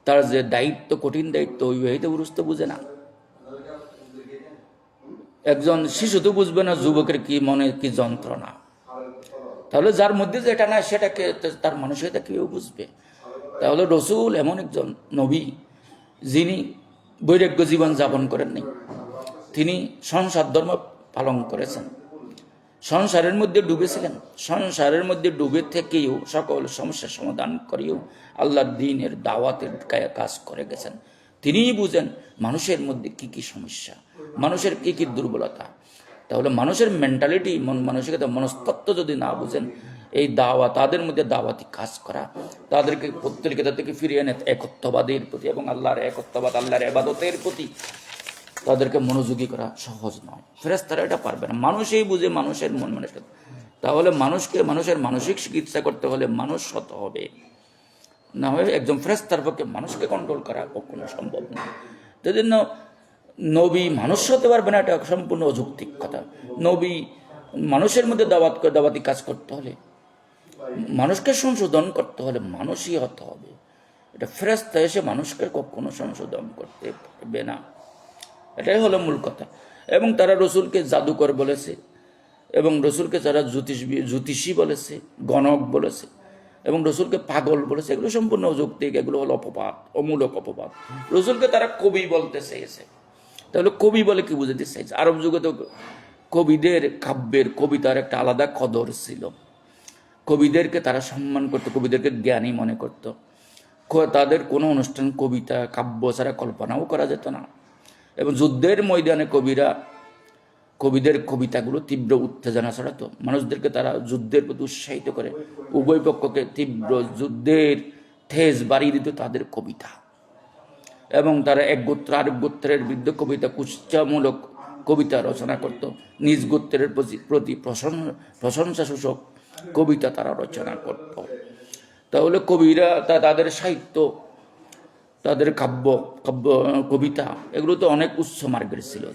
তার যে দায়িত্ব, কঠিন দায়িত্ব, বিবাহিত পুরুষ তো বুঝে না। একজন শিশু তো বুঝবে না যুবকের কি মনে কি যন্ত্রণা। তাহলে যার মধ্যে যেটা না, সেটাকে তার মানসিকতা কেউ বুঝবে? তাহলে রসুল এমন একজন নবী, যিনি বৈরাগ্য জীবন যাপন করেননি, তিনি সংসার ধর্ম পালন করেছেন, সংসারের মধ্যে ডুবেছিলেন, সংসারের মধ্যে ডুবে থেকেও সকল সমস্যার সমাধান করেও আল্লাহর দ্বীনের দাওয়াতের কাজ করে গেছেন। তিনিই বুঝেন মানুষের মধ্যে কি কি সমস্যা, মানুষের কি কি দুর্বলতা। তাহলে মানুষের মেন্টালিটি, মানসিকতা, মনস্তত্ত্ব যদি না বুঝেন, এই দাওয়া, তাদের মধ্যে দাওয়াতি কাজ করা, তাদেরকে পত্তলিকতা থেকে ফিরিয়ে এনে একত্ববাদের প্রতি এবং আল্লাহর একত্ববাদ, আল্লাহর ইবাদতের প্রতি তাদেরকে মনোযোগী করা সহজ নয়। ফেরেশতারা এটা পারবে না, মানুষই বুঝে মানুষের মন মানসিকতা। তাহলে মানুষের মানসিক চিকিৎসা করতে হলে মানুষ হতে হবে, না হয় একজন ফেরেশতার পক্ষে মানুষকে কন্ট্রোল করা কখনো সম্ভব না। সেই জন্য নবী মানুষ হতে পারবে না, এটা সম্পূর্ণ অযৌক্তিক কথা। নবী মানুষের মধ্যে দাওয়াতি কাজ করতে হলে, মানুষকে সংশোধন করতে হলে মানুষই হতে হবে। এটা ফেরেশতা এসে মানুষকে কখনো সংশোধন করতে পারবে না, এটাই হলো মূল কথা। এবং তারা রসুলকে জাদুকর বলেছে, এবং রসুলকে তারা জ্যোতিষী বলেছে, গণক বলেছে, এবং রসুলকে পাগল বলেছে। এগুলো সম্পূর্ণ অযৌক্তিক, এগুলো হলো অপবাদ, অমূলক অপবাদ। রসুলকে তারা কবি বলতে চেয়েছে। তাহলে কবি বলে কি বুঝাতে চাইছে? আরব যুগে তো কবিদের কাব্যের, কবিতার একটা আলাদা কদর ছিল। কবিদেরকে তারা সম্মান করত, কবিদেরকে জ্ঞানী মনে করত। তাদের কোনো অনুষ্ঠান কবিতা কাব্য ছাড়া কল্পনাও করা যেত না। এবং যুদ্ধের ময়দানে কবিদের কবিতাগুলো তীব্র উত্তেজনা ছড়াতো, মানুষদেরকে তারা যুদ্ধের প্রতি উৎসাহিত করে, উভয় পক্ষকে তীব্র যুদ্ধের তেজ বাড়িয়ে দিত তাদের কবিতা। এবং তারা এক গোত্র আরেক গোত্রের বিরুদ্ধে কবিতা, কুৎসামূলক কবিতা রচনা করত, নিজ গোত্রের প্রতি প্রশংসাসূচক কবিতা তারা রচনা করত। তাহলে কবিরা তাদের সাহিত্য, তাদের কাব্য কবিতা, এগুলো তো অনেক উচ্চ মার্গের ছিল।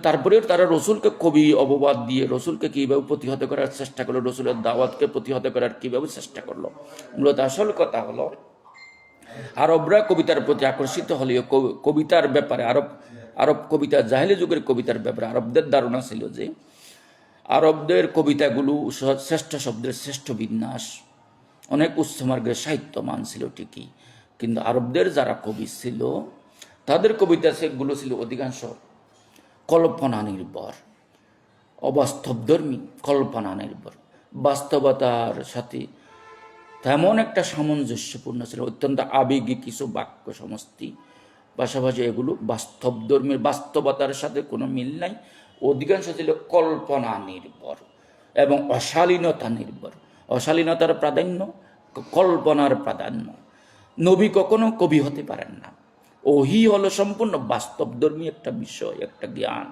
তারপরেও তারা রসুলকে কবি অপবাদ দিয়ে রসুলকে কীভাবে প্রতিহত করার চেষ্টা করলো, রসুলের দাওয়াতকে প্রতিহত করার কীভাবে চেষ্টা করলো। মূলত আসল কথা হলো, আরবরা কবিতার প্রতি আকর্ষিত হলেও কবিতার ব্যাপারে আরব কবিতা, জাহেলি যুগের কবিতার ব্যাপারে আরবদের ধারণা ছিল যে আরবদের কবিতাগুলো শ্রেষ্ঠ শব্দের শ্রেষ্ঠ বিন্যাস, অনেক উচ্চমার্গের সাহিত্যমান ছিল ঠিকই, কিন্তু আরবদের যারা কবি ছিল তাদের কবিতা সেগুলো ছিল অধিকাংশ কল্পনা নির্ভর, অবাস্তবধর্মী, কল্পনা নির্ভর, বাস্তবতার সাথে তেমন একটা সামঞ্জস্যপূর্ণ ছিল, অত্যন্ত আবেগী কিছু বাক্য সমষ্টি, পাশাপাশি এগুলো বাস্তবধর্মীর, বাস্তবতার সাথে কোনো মিল নাই। অধিকাংশ ছিল কল্পনা নির্ভর এবং অশালীনতা নির্ভর, অশালীনতার প্রাধান্য, কল্পনার প্রাধান্য। নবী কখনো কবি হতে পারেন না। ওহি হলো সম্পূর্ণ বাস্তবধর্মী একটা বিষয়, একটা জ্ঞান।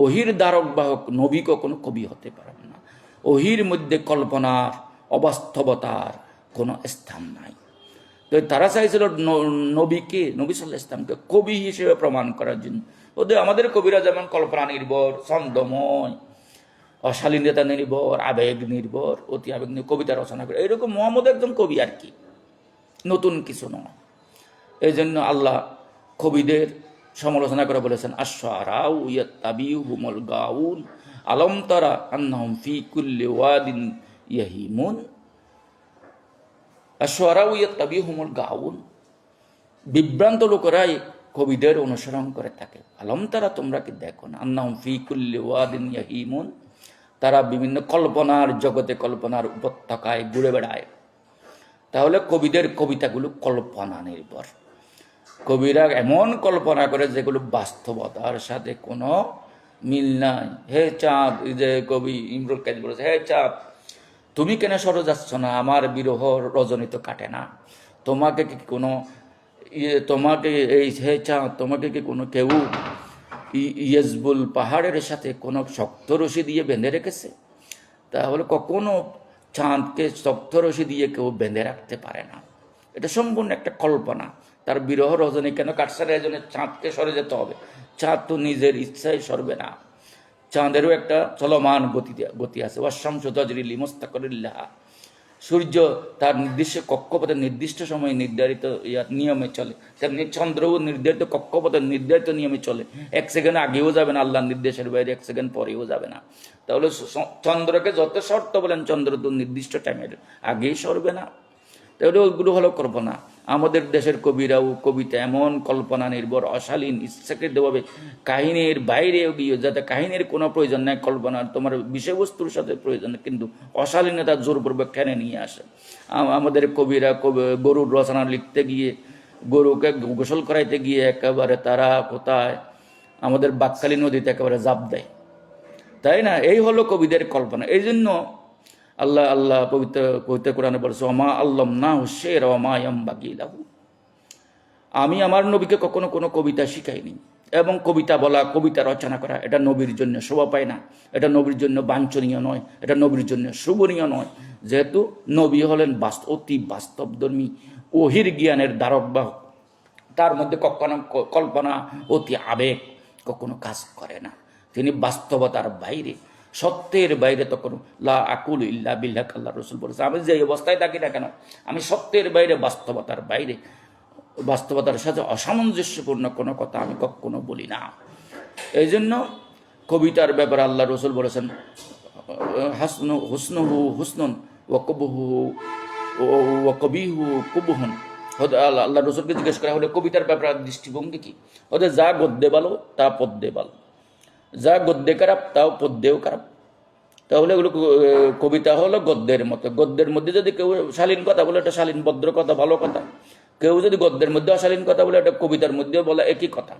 ওহির দ্বারক বাহক নবী কখনো কবি হতে পারেন না। ওহির মধ্যে কল্পনার, অবাস্তবতার কোনো স্থান নাই। তো তারা চাইছিল নবী সাল্লাল্লাহু আলাইহি ইসলামকে কবি হিসেবে প্রমাণ করার জন্য। ওদের আমাদের কবিরা যেমন কল্পনা নির্ভর, ছন্দময়, অশালীনতা নির্ভর, আবেগ নির্ভর, অতি আবেগ নিয়ে কবিতা রচনা করে, এরকম মুহাম্মদ একজন কবি আর কি, নতুন কিছু নয়। এই জন্য আল্লাহ কবিদের সমালোচনা করে বলেছেন, আশ-শুআরাউ ইয়াত্তাবিউহুমুল গাউন আলম তারা আন্নাহুম ফি কুল্লি ওয়াদিন ইয়াহিমুন। আশ-শুআরাউ ইয়াত্তাবিউহুমুল গাউন, বিভ্রান্ত লোকেরাই কবিদের অনুসরণ করে থাকে। আলম তারা, তোমরা কি দেখো না, আন্নাহুম ফি কুল্লি ওয়াদিন ইয়াহিমুন, তারা বিভিন্ন কল্পনার জগতে, কল্পনার উপত্যকায় ঘুরে বেড়ায়। তাহলে কবিদের কবিতাগুলো কল্পনা নির্ভর। কবিরা এমন কল্পনা করে যেগুলো বাস্তবতার সাথে কোনো মিল নাই। হে চাঁদ, যে কবি ইমরুল কাইস বলেছে, হে চাঁদ তুমি কেন সরে যাচ্ছ না, আমার বিরহ রজনী তো কাটে না। তোমাকে কি কোনো তোমাকে এই হে চাঁদ, তোমাকে কি কোনো কেউ ইয়েজবুল পাহাড়ের সাথে কোনো শক্ত রশি দিয়ে বেঁধে রেখেছে? তাহলে কখনো চাঁদকে শক্ত রশি দিয়ে কেউ বেঁধে রাখতে পারে না। এটা সম্পূর্ণ একটা কল্পনা। তার বিরহ রজনী কেন কাটছে না, এই জন্য চাঁদকে সরে যেতে হবে। চাঁদ তো নিজের ইচ্ছায় সরবে না, চাঁদেরও একটা চলমান গতি আছে। ওয়াশ-শামসু তাজরি লিমুস্তাকারিন লাহা, সূর্য তার নির্দিষ্ট কক্ষপথে নির্দিষ্ট সময়ে নির্ধারিত নিয়মে চলে, তেমনি চন্দ্রও নির্ধারিত কক্ষপথে নির্ধারিত নিয়মে চলে। এক সেকেন্ড আগেও যাবে না আল্লাহর নির্দেশের বাইরে, এক সেকেন্ড পরেও যাবে না। তাহলে চন্দ্রকে যত শর্ত বলেন, চন্দ্র তো নির্দিষ্ট টাইমের আগেই সরবে না। তাহলে ওইগুলো হলো কল্পনা। আমাদের দেশের কবিরাও কবিতা এমন কল্পনা নির্ভর, অশালীন, ইচ্ছাকৃতভাবে কাহিনীর বাইরেও গিয়ে, যাতে কাহিনীর কোনো প্রয়োজন নেই, কল্পনার তোমার বিষয়বস্তুর সাথে প্রয়োজন, কিন্তু অশালীনতা জোরপূর্বক টেনে নিয়ে আসে। আমাদের কবিরা গরুর রচনা লিখতে গিয়ে, গরুকে গোসল করাইতে গিয়ে একেবারে তারা কোথায় আমাদের বাকখালী নদীতে একেবারে জাপ দেয়, তাই না? এই হলো কবিদের কল্পনা। এই জন্য আল্লাহ পবিত্র কোরআনে বলছে, ওমা আল্লাম না হুসের ওমা ইয়ামবাগি লাহু, আমি আমার নবীকে কখনো কোনো কবিতা শিখাইনি। এবং কবিতা বলা, কবিতা রচনা করা, এটা নবীর জন্য শোভা পায় না, এটা নবীর জন্য বাঞ্ছনীয় নয়, এটা নবীর জন্য শুভনীয় নয়। যেহেতু নবী হলেন অতি বাস্তবধর্মী, ওহির জ্ঞানের ধারক বাহক, তার মধ্যে কখনো কল্পনা, অতি আবেগ কখনো কাজ করে না। তিনি বাস্তবতার বাইরে, সত্যের বাইরে তখন লা আকুল ইল্লা বিল্লাহ, আল্লাহ রসুল বলেছে, আমি যে অবস্থায় থাকি না কেন, আমি সত্যের বাইরে, বাস্তবতার বাইরে, বাস্তবতার সাথে অসামঞ্জস্যপূর্ণ কোনো কথা আমি কখনো বলি না। এই জন্য কবিতার ব্যাপারে আল্লাহ রসুল বলেছেন, হুসনুহু হুসনুন ওয়াকবুহু ওয়াকবিহু কুবহুন। আল্লাহ রসুলকে জিজ্ঞেস করা হলে কবিতার ব্যাপারে দৃষ্টিভঙ্গি কি? ওদের যা গদ্যে ভালো তা পদ্যে ভালো, যা গদ্যে খারাপ তাও পদ্যেও খারাপ। তাহলে এগুলো কবিতা হলো গদ্যের মতো। গদ্যের মধ্যে যদি কেউ শালীন কথা বলে, এটা শালীন ভদ্র কথা, ভালো কথা। কেউ যদি গদ্যের মধ্যে অশালীন কথা বলে, এটা কবিতার মধ্যেও বলা একই কথা।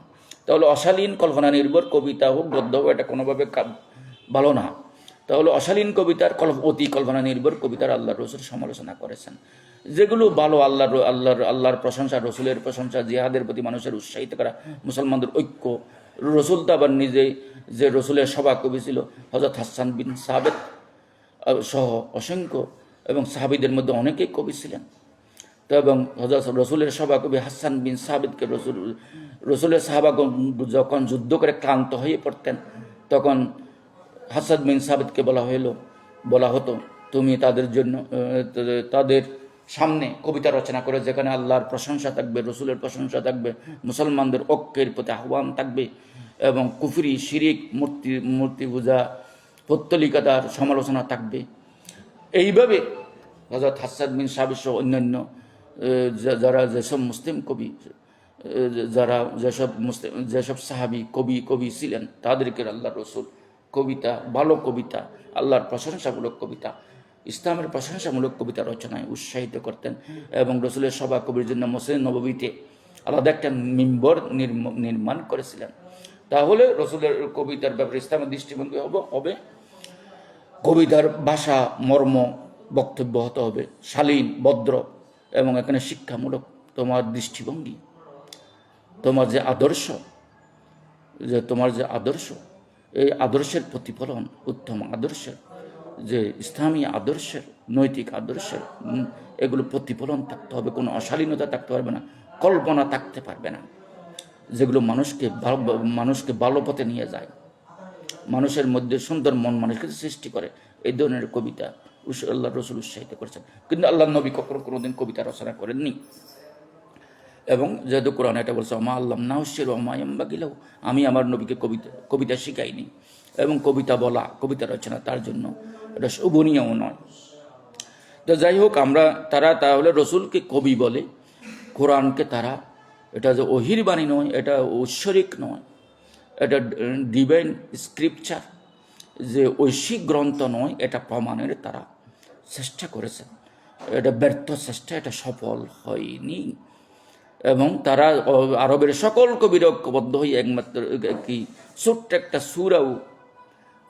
তাহলে অশালীন কল্পনা নির্ভর কবিতা হোক, গদ্য হোক, এটা কোনোভাবে ভালো না। তাহলে অশালীন কবিতার অতি কল্পনা নির্ভর কবিতার আল্লাহ রসুল সমালোচনা করেছেন। যেগুলো ভালো, আল্লাহর প্রশংসা, রসুলের প্রশংসা, জিহাদের প্রতি মানুষের উৎসাহিত করা, মুসলমানদের ঐক্য। রসুল তো আবার নিজে যে রসুলের সভা কবি ছিল, হযরত হাসান বিন সাবিত সহ অসংখ্য, এবং সাহাবীদের মধ্যে অনেকেই কবি ছিলেন। তো এবং হযরত রসুলের সভা কবি হাসান বিন সাবিতকে রসুলের সাহাবাগণ যখন যুদ্ধ করে ক্লান্ত হয়ে পড়তেন, তখন হাসান বিন সাবিতকে বলা হতো, তুমি তাদের জন্য, তাদের সামনে কবিতা রচনা করে, যেখানে আল্লাহর প্রশংসা থাকবে, রসুলের প্রশংসা থাকবে, মুসলমানদের ঐক্যের প্রতি আহ্বান থাকবে, এবং কুফরি, শিরিক, মূর্তি পূজা, পৌত্তলিকতার সমালোচনা থাকবে। এইভাবে হযরত হাসান বিন সাবিত সহ অন্যান্য যারা যেসব মুসলিম কবি, যেসব সাহাবি কবি ছিলেন, তাদেরকে আল্লাহ রসুল কবিতা, ভালো কবিতা, আল্লাহর প্রশংসামূলক কবিতা, ইসলামের প্রশংসামূলক কবিতা রচনায় উৎসাহিত করতেন। এবং রসুলের সভা কবির জন্য মসজিদ নববীতে আলাদা একটা মিম্বর নির্মাণ করেছিলেন। তাহলে রসুলের কবিতার ব্যাপারে ইসলামের দৃষ্টিভঙ্গি হবে, কবিতার ভাষা, মর্ম, বক্তব্য হতে হবে শালীন, ভদ্র, এবং এখানে শিক্ষামূলক তোমার দৃষ্টিভঙ্গি, তোমার যে আদর্শ, এই আদর্শের প্রতিফলন, উত্তম আদর্শের, যে ইসলামী আদর্শের, নৈতিক আদর্শের, এগুলো প্রতিফলন থাকতে হবে। কোনো অশালীনতা থাকতে পারবে না, কল্পনা থাকতে পারবে না, যেগুলো মানুষকে ভালো পথে নিয়ে যায়, মানুষের মধ্যে সুন্দর মন মানুষকে সৃষ্টি করে। এই ধরনের কবিতা আল্লাহ রসুল উৎসাহিত করেছেন। কিন্তু আল্লাহ নবী কোনোদিন কবিতা রচনা করেননি। এবং যেহেতু কোরআন এটা বলছে, ওমা আল্লাম না হুসের ওমা ইয়ামবাগি লাহু, আমি আমার নবীকে কবিতা শিখাইনি। এবং কবিতা বলা, কবিতা রচনা তার জন্য এটা শোভনীয়ও নয়। তো যাই হোক, তাহলে রসুলকে কবি বলে, কোরআনকে তারা, এটা যে ওহির বাণী নয়, এটা ঐশ্বরিক নয়, এটা ডিভাইন স্ক্রিপচার, যে ঐশিক গ্রন্থ নয়, এটা প্রমাণের তারা চেষ্টা করেছে। এটা ব্যর্থ চেষ্টা, এটা সফল হয়নি। এবং তারা আরবের সকল কবির ঐক্যবদ্ধ হয়ে একমাত্র কি ছোট্ট একটা সূরাও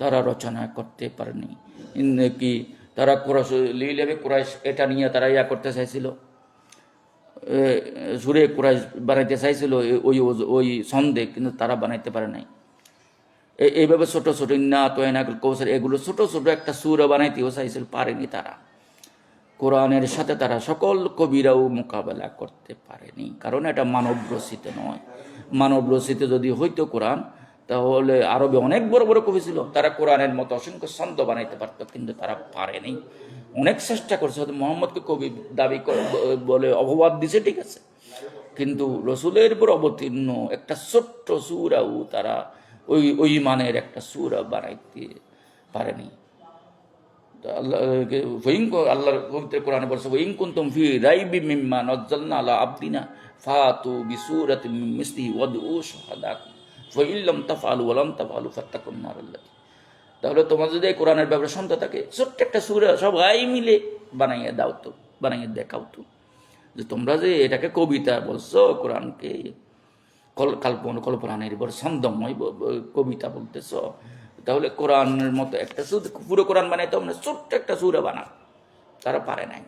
তারা রচনা করতে পারেনি। কি তারা কুরাইশ এটা নিয়ে তারা করতে চাইছিল, সুরে কুরাইশ বানাইতে চাইছিল ওই ছন্দে, কিন্তু তারা বানাইতে পারে নাই। এইভাবে ছোট ছোট কৌশল, এগুলো ছোট ছোট একটা সুরা বানাইতেও চাইছিল, পারেনি তারা। কোরআনের সাথে তারা সকল কবিরাও মোকাবেলা করতে পারেনি, কারণ এটা মানব রচিত নয়। মানব রচিত যদি হইতো কোরআন, তাহলে আরবে অনেক বড় বড় কবি ছিল, তারা কোরআনের মতো অসংখ্য ছন্দ বানাইতে পারত, কিন্তু তারা পারেনি। অনেক চেষ্টা করছে, হয়তো মোহাম্মদকে কবি দাবি বলে অপবাদ দিছে, ঠিক আছে, কিন্তু রসুলের উপর অবতীর্ণ একটা ছোট্ট সূরাও তারা ওই মানের একটা সূরা বানাইতে পারেনি। আল্লাহ আল্লাহর পবিত্র কোরআনে বলছে ওয়াইন কুনতুম ফি রাইবিম মিম্মা নাযালনা আলা আবদিনা ফাতু বিসূরাতিন মিন মিসলিহি ওয়াদউ শুহাদাকুম ফাইন লাম তাফআলু ওয়া লাম তাফআলু ফাত্তাকুন নার আল্লাতী। তাহলে তোমার যদি এই কোরআনের ব্যাপারে সন্দেহ থাকে, ছোট্ট একটা সূরা সবাই মিলে বানাইয়ে দাও তো, বানাইয়ে দেখাও তো, যে তোমরা যে এটাকে কবিতা বলছো, কোরআনকে কল্পনা নির্ভর ছন্দময় কবিতা বলতেছ, তাহলে কোরআনের মতো একটা পুরো কোরআন বানাইতে হবে না, ছোট্ট একটা সূরা বানাও। তারা পারে নাই।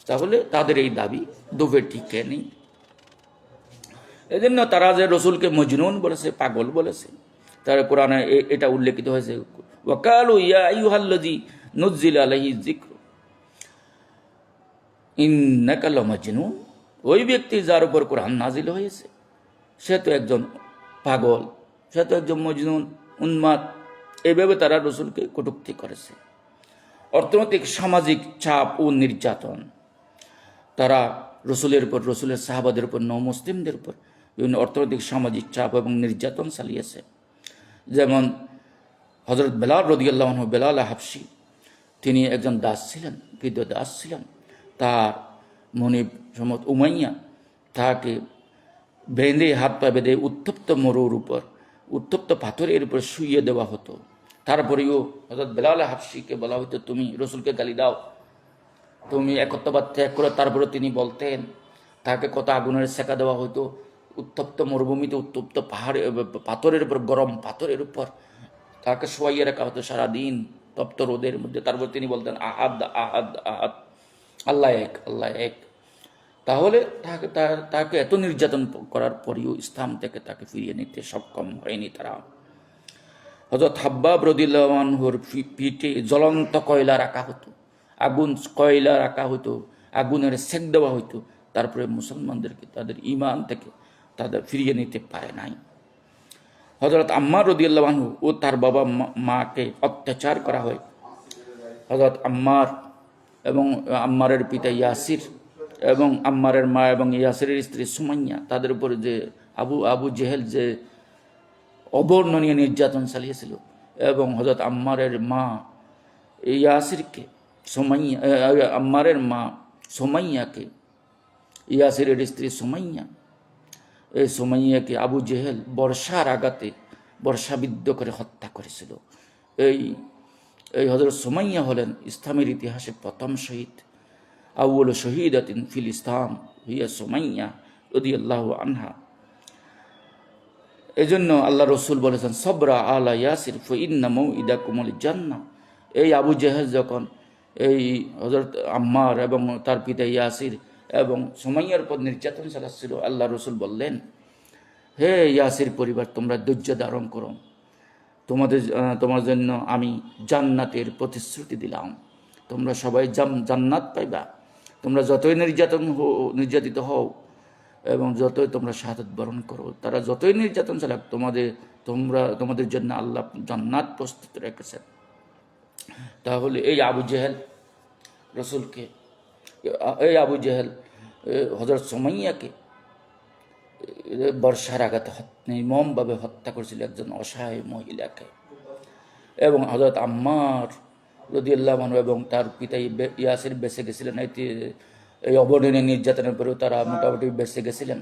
তাহলে তাদের এই দাবি দুবে টিকে নেই। এই জন্য তারা যে রসুলকে মজনুন বলেছে, পাগল বলেছে, তার কোরআনে এটা উল্লেখিত হয়েছে, ওয়াকালু ইয়া আইয়ুহাল্লাযী নুজ্জিলা আলাইহি যিকরু ইন্নাকা লামাজনুন। ওই ব্যক্তি যার উপর কোরআন নাজিল হয়েছে সে তো একজন পাগল, সে তো একজন মজনুন, উন্মাদ। এইভাবে তারা রসুলকে কটূক্তি করেছে। অর্থনৈতিক সামাজিক চাপ ও নির্যাতন, তারা রসুলের উপর, রসুলের সাহাবাদের উপর, মুসলিমদের উপর বিভিন্ন অর্থনৈতিক সামাজিক চাপ এবং নির্যাতন চালিয়েছে। যেমন হযরত বেলাল রাদিয়াল্লাহু আনহু, বেলাল হাবশী, তিনি একজন দাস ছিলেন, বৃদ্ধ দাস ছিলেন। তার মনিব সম্মত উমাইয়া তাকে বেঁধে, হাত পা বেঁধে উত্তপ্ত মরুর উপর, উত্তপ্ত পাথরের উপর শুইয়ে দেওয়া হতো। তারপরেও হযরত বেলাল হাবশীকে বলা হতো, তুমি রসুলকে গালি দাও, তুমি একত্ববাদ ত্যাগ করো। তারপরে তিনি বলতেন, তাকে কত আগুনের সেকা দেওয়া হতো, উত্তপ্ত মরুভূমিতে উত্তপ্ত পাথরের উপর, গরম পাথরের উপর তাকে শোয়াইয়ে রাখা হতো সারাদিন তপ্ত রোদের মধ্যে। তারপর তিনি বলতেন, আহাদ আহাদ আহাদ, আল্লাহ এক, আল্লাহ এক। তাহলে তাকে এত নির্যাতন করার পরেও ইসলাম থেকে তাকে ফিরিয়ে নিতে সক্ষম হয়নি তারা। হযরত হাব্বাব রাদিয়াল্লাহু আনহুর পিঠে জ্বলন্ত কয়লা রাখা হতো, আগুন কয়লা রাখা হতো, আগুনের সেক দেওয়া হতো। তারপরে মুসলমানদেরকে তাদের ঈমান থেকে তাদের ফিরিয়ে নিতে পারে নাই। হযরত আম্মার রাদিয়াল্লাহু আনহু ও তার বাবা মাকে অত্যাচার করা হয়। হযরত আম্মার এবং আম্মারের পিতা ইয়াসির এবং আম্মারের মা এবং ইয়াসিরের স্ত্রী সুমাইয়া, তাদের উপরে যে আবু জেহেল যে অবর্ণনীয় নির্যাতন চালিয়েছিল, এবং হযরত আম্মারের মা ইয়াসিরকে, আম্মারের মা সুমাইয়াকে, ইয়াসিরের স্ত্রী সুমাইয়া, এই সুমাইয়াকে আবু জেহেল বর্ষার আঘাতে বর্ষাবিদ্ধ করে হত্যা করেছিল। এই হযরত সুমাইয়া হলেন ইসলামের ইতিহাসে প্রথম শহীদ। আউয়াল শহীদাতিন ফিল ইসলাম হিয়া সুমাইয়া রাদিয়াল্লাহু আনহা। এজন্য আল্লাহ রসুল বলেছেন, সবরা আলা ইয়াসির ফাইন্না মাউইদাকুমুল জান্নাহ। এই আবু জেহেল যখন এই হযরত আম্মার এবং তার পিতা ইয়াসির এবং সুমাইয়ার উপর নির্যাতন চালাচ্ছিল, আল্লাহ রসুল বললেন, হে ইয়াসির পরিবার, তোমরা ধৈর্য ধারণ করো, তোমার জন্য আমি জান্নাতের প্রতিশ্রুতি দিলাম। তোমরা সবাই জান্নাত পাইবা। তোমরা যতই নির্যাতিত হও এবং যতই তোমরা শাহাদাত বরণ করো, তারা যতই নির্যাতন চালাক, তোমাদের জন্য আল্লাহ জান্নাত প্রস্তুত রেখেছেন। তাহলে এই আবু জেহেল হযরত সুমাইয়াকে বর্ষার আঘাতে নির্মমভাবে হত্যা করেছিল, একজন অসহায় মহিলাকে। এবং হযরত আম্মার রাদিয়াল্লাহু আনহু এবং তার পিতা ইয়াসির বেঁচে গেছিলেন। এই অবর্ণনীয় নির্যাতনের পরেও তারা মোটামুটি বেঁচে গেছিলেন,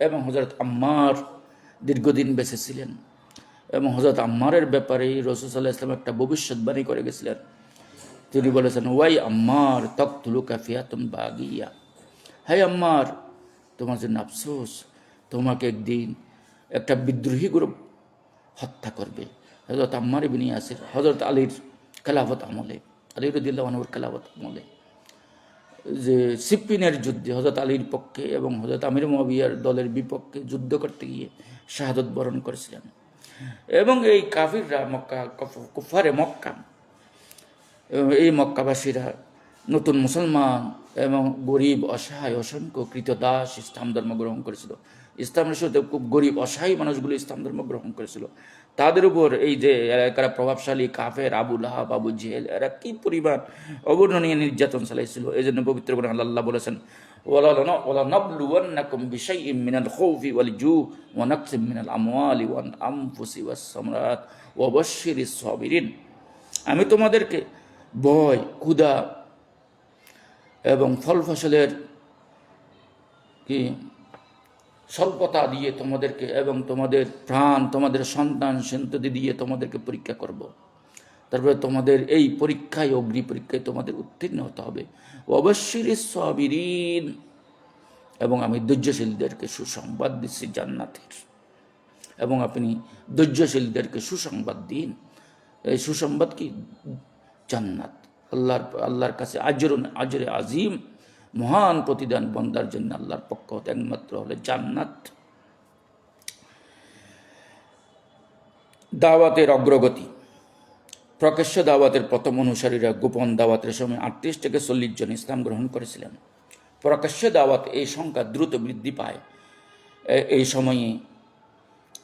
এবং হযরত আম্মার দীর্ঘদিন বেঁচে ছিলেন। এবং হযরত আম্মারের ব্যাপারে রাসূল সাল্লাল্লাহু আলাইহি ওয়াসাল্লাম একটা ভবিষ্যৎবাণী করে গেছিলেন। তিনি বলেছেন, ওয়াই আম্মার তাকতুলুকা ফিয়াতুন বাগিয়া, হে আম্মার, তোমার জন্য আফসোস, তোমাকে একদিন একটা বিদ্রোহী গ্রুপ হত্যা করবে। হযরত আম্মার ইবনে ইয়াসির হযরত আলীর খেলাফত আমলে, আলী রাদিয়াল্লাহু আনহুর খেলাফত আমলে যে সিফিনের যুদ্ধে হযরত আলীর পক্ষে এবং হযরত আমির মুআবিয়ার দলের বিপক্ষে যুদ্ধ করতে গিয়ে শাহাদত বরণ করেছিলেন। এবং এই কাফিররা কুফারে মক্কা, এই মক্কাবাসীরা নতুন মুসলমান এবং গরিব অসহায় অসংখ্য কৃতদাস ইসলাম ধর্ম গ্রহণ করেছিল। ইসলামের সাথে খুব গরিব অসহায় মানুষগুলো ইসলাম ধর্ম গ্রহণ করেছিল। তাদের উপর এই যে এলাকার প্রভাবশালী কাফের আবু লাহাব, আবু জেহেল, এরা কি পরিমাণ অবর্ণনীয় নির্যাতন চালাইছিল। এই জন্য পবিত্র কোরআনে আল্লাহ বলেছেন, ওয়ালানাবলুওয়ান্নাকুম বিশাইইম মিনাল খাউফি ওয়াল জু'i ওয়া নাকসিম মিনাল আমওয়ালি ওয়াল আনফুসি ওয়াস সামারাত ওয়া বাশশিরিস সাবিরিন। আমি তোমাদেরকে ভয়, ক্ষুধা এবং ফল ফসলের কি স্বল্পতা দিয়ে তোমাদেরকে এবং তোমাদের প্রাণ, তোমাদের সন্তান সন্ততি দিয়ে তোমাদেরকে পরীক্ষা করব। তারপরে তোমাদের এই পরীক্ষায়, অগ্নি পরীক্ষায় তোমাদের উত্তীর্ণ হতে হবে। অবশ্যই সাবিরিন, এবং আমি ধৈর্যশীলদেরকে সুসংবাদ দিচ্ছি জান্নাতের, এবং আপনি ধৈর্যশীলদেরকে সুসংবাদ দিন। এই সুসংবাদ কি? জান্নাত। আল্লাহর কাছে আজরে আজিম, মহান প্রতিদান বন্দার জন্য আল্লাহর পক্ষ হতে একমাত্র হলে জান্নাত। দাওয়াতের অগ্রগতি। প্রকাশ্য দাওয়াতের প্রথম অনুসারীরা গোপন দাওয়াতের সময় 38 থেকে 40 জন ইসলাম গ্রহণ করেছিলেন। প্রকাশ্য দাওয়াত এই সংখ্যা দ্রুত বৃদ্ধি পায়। এই সময়ে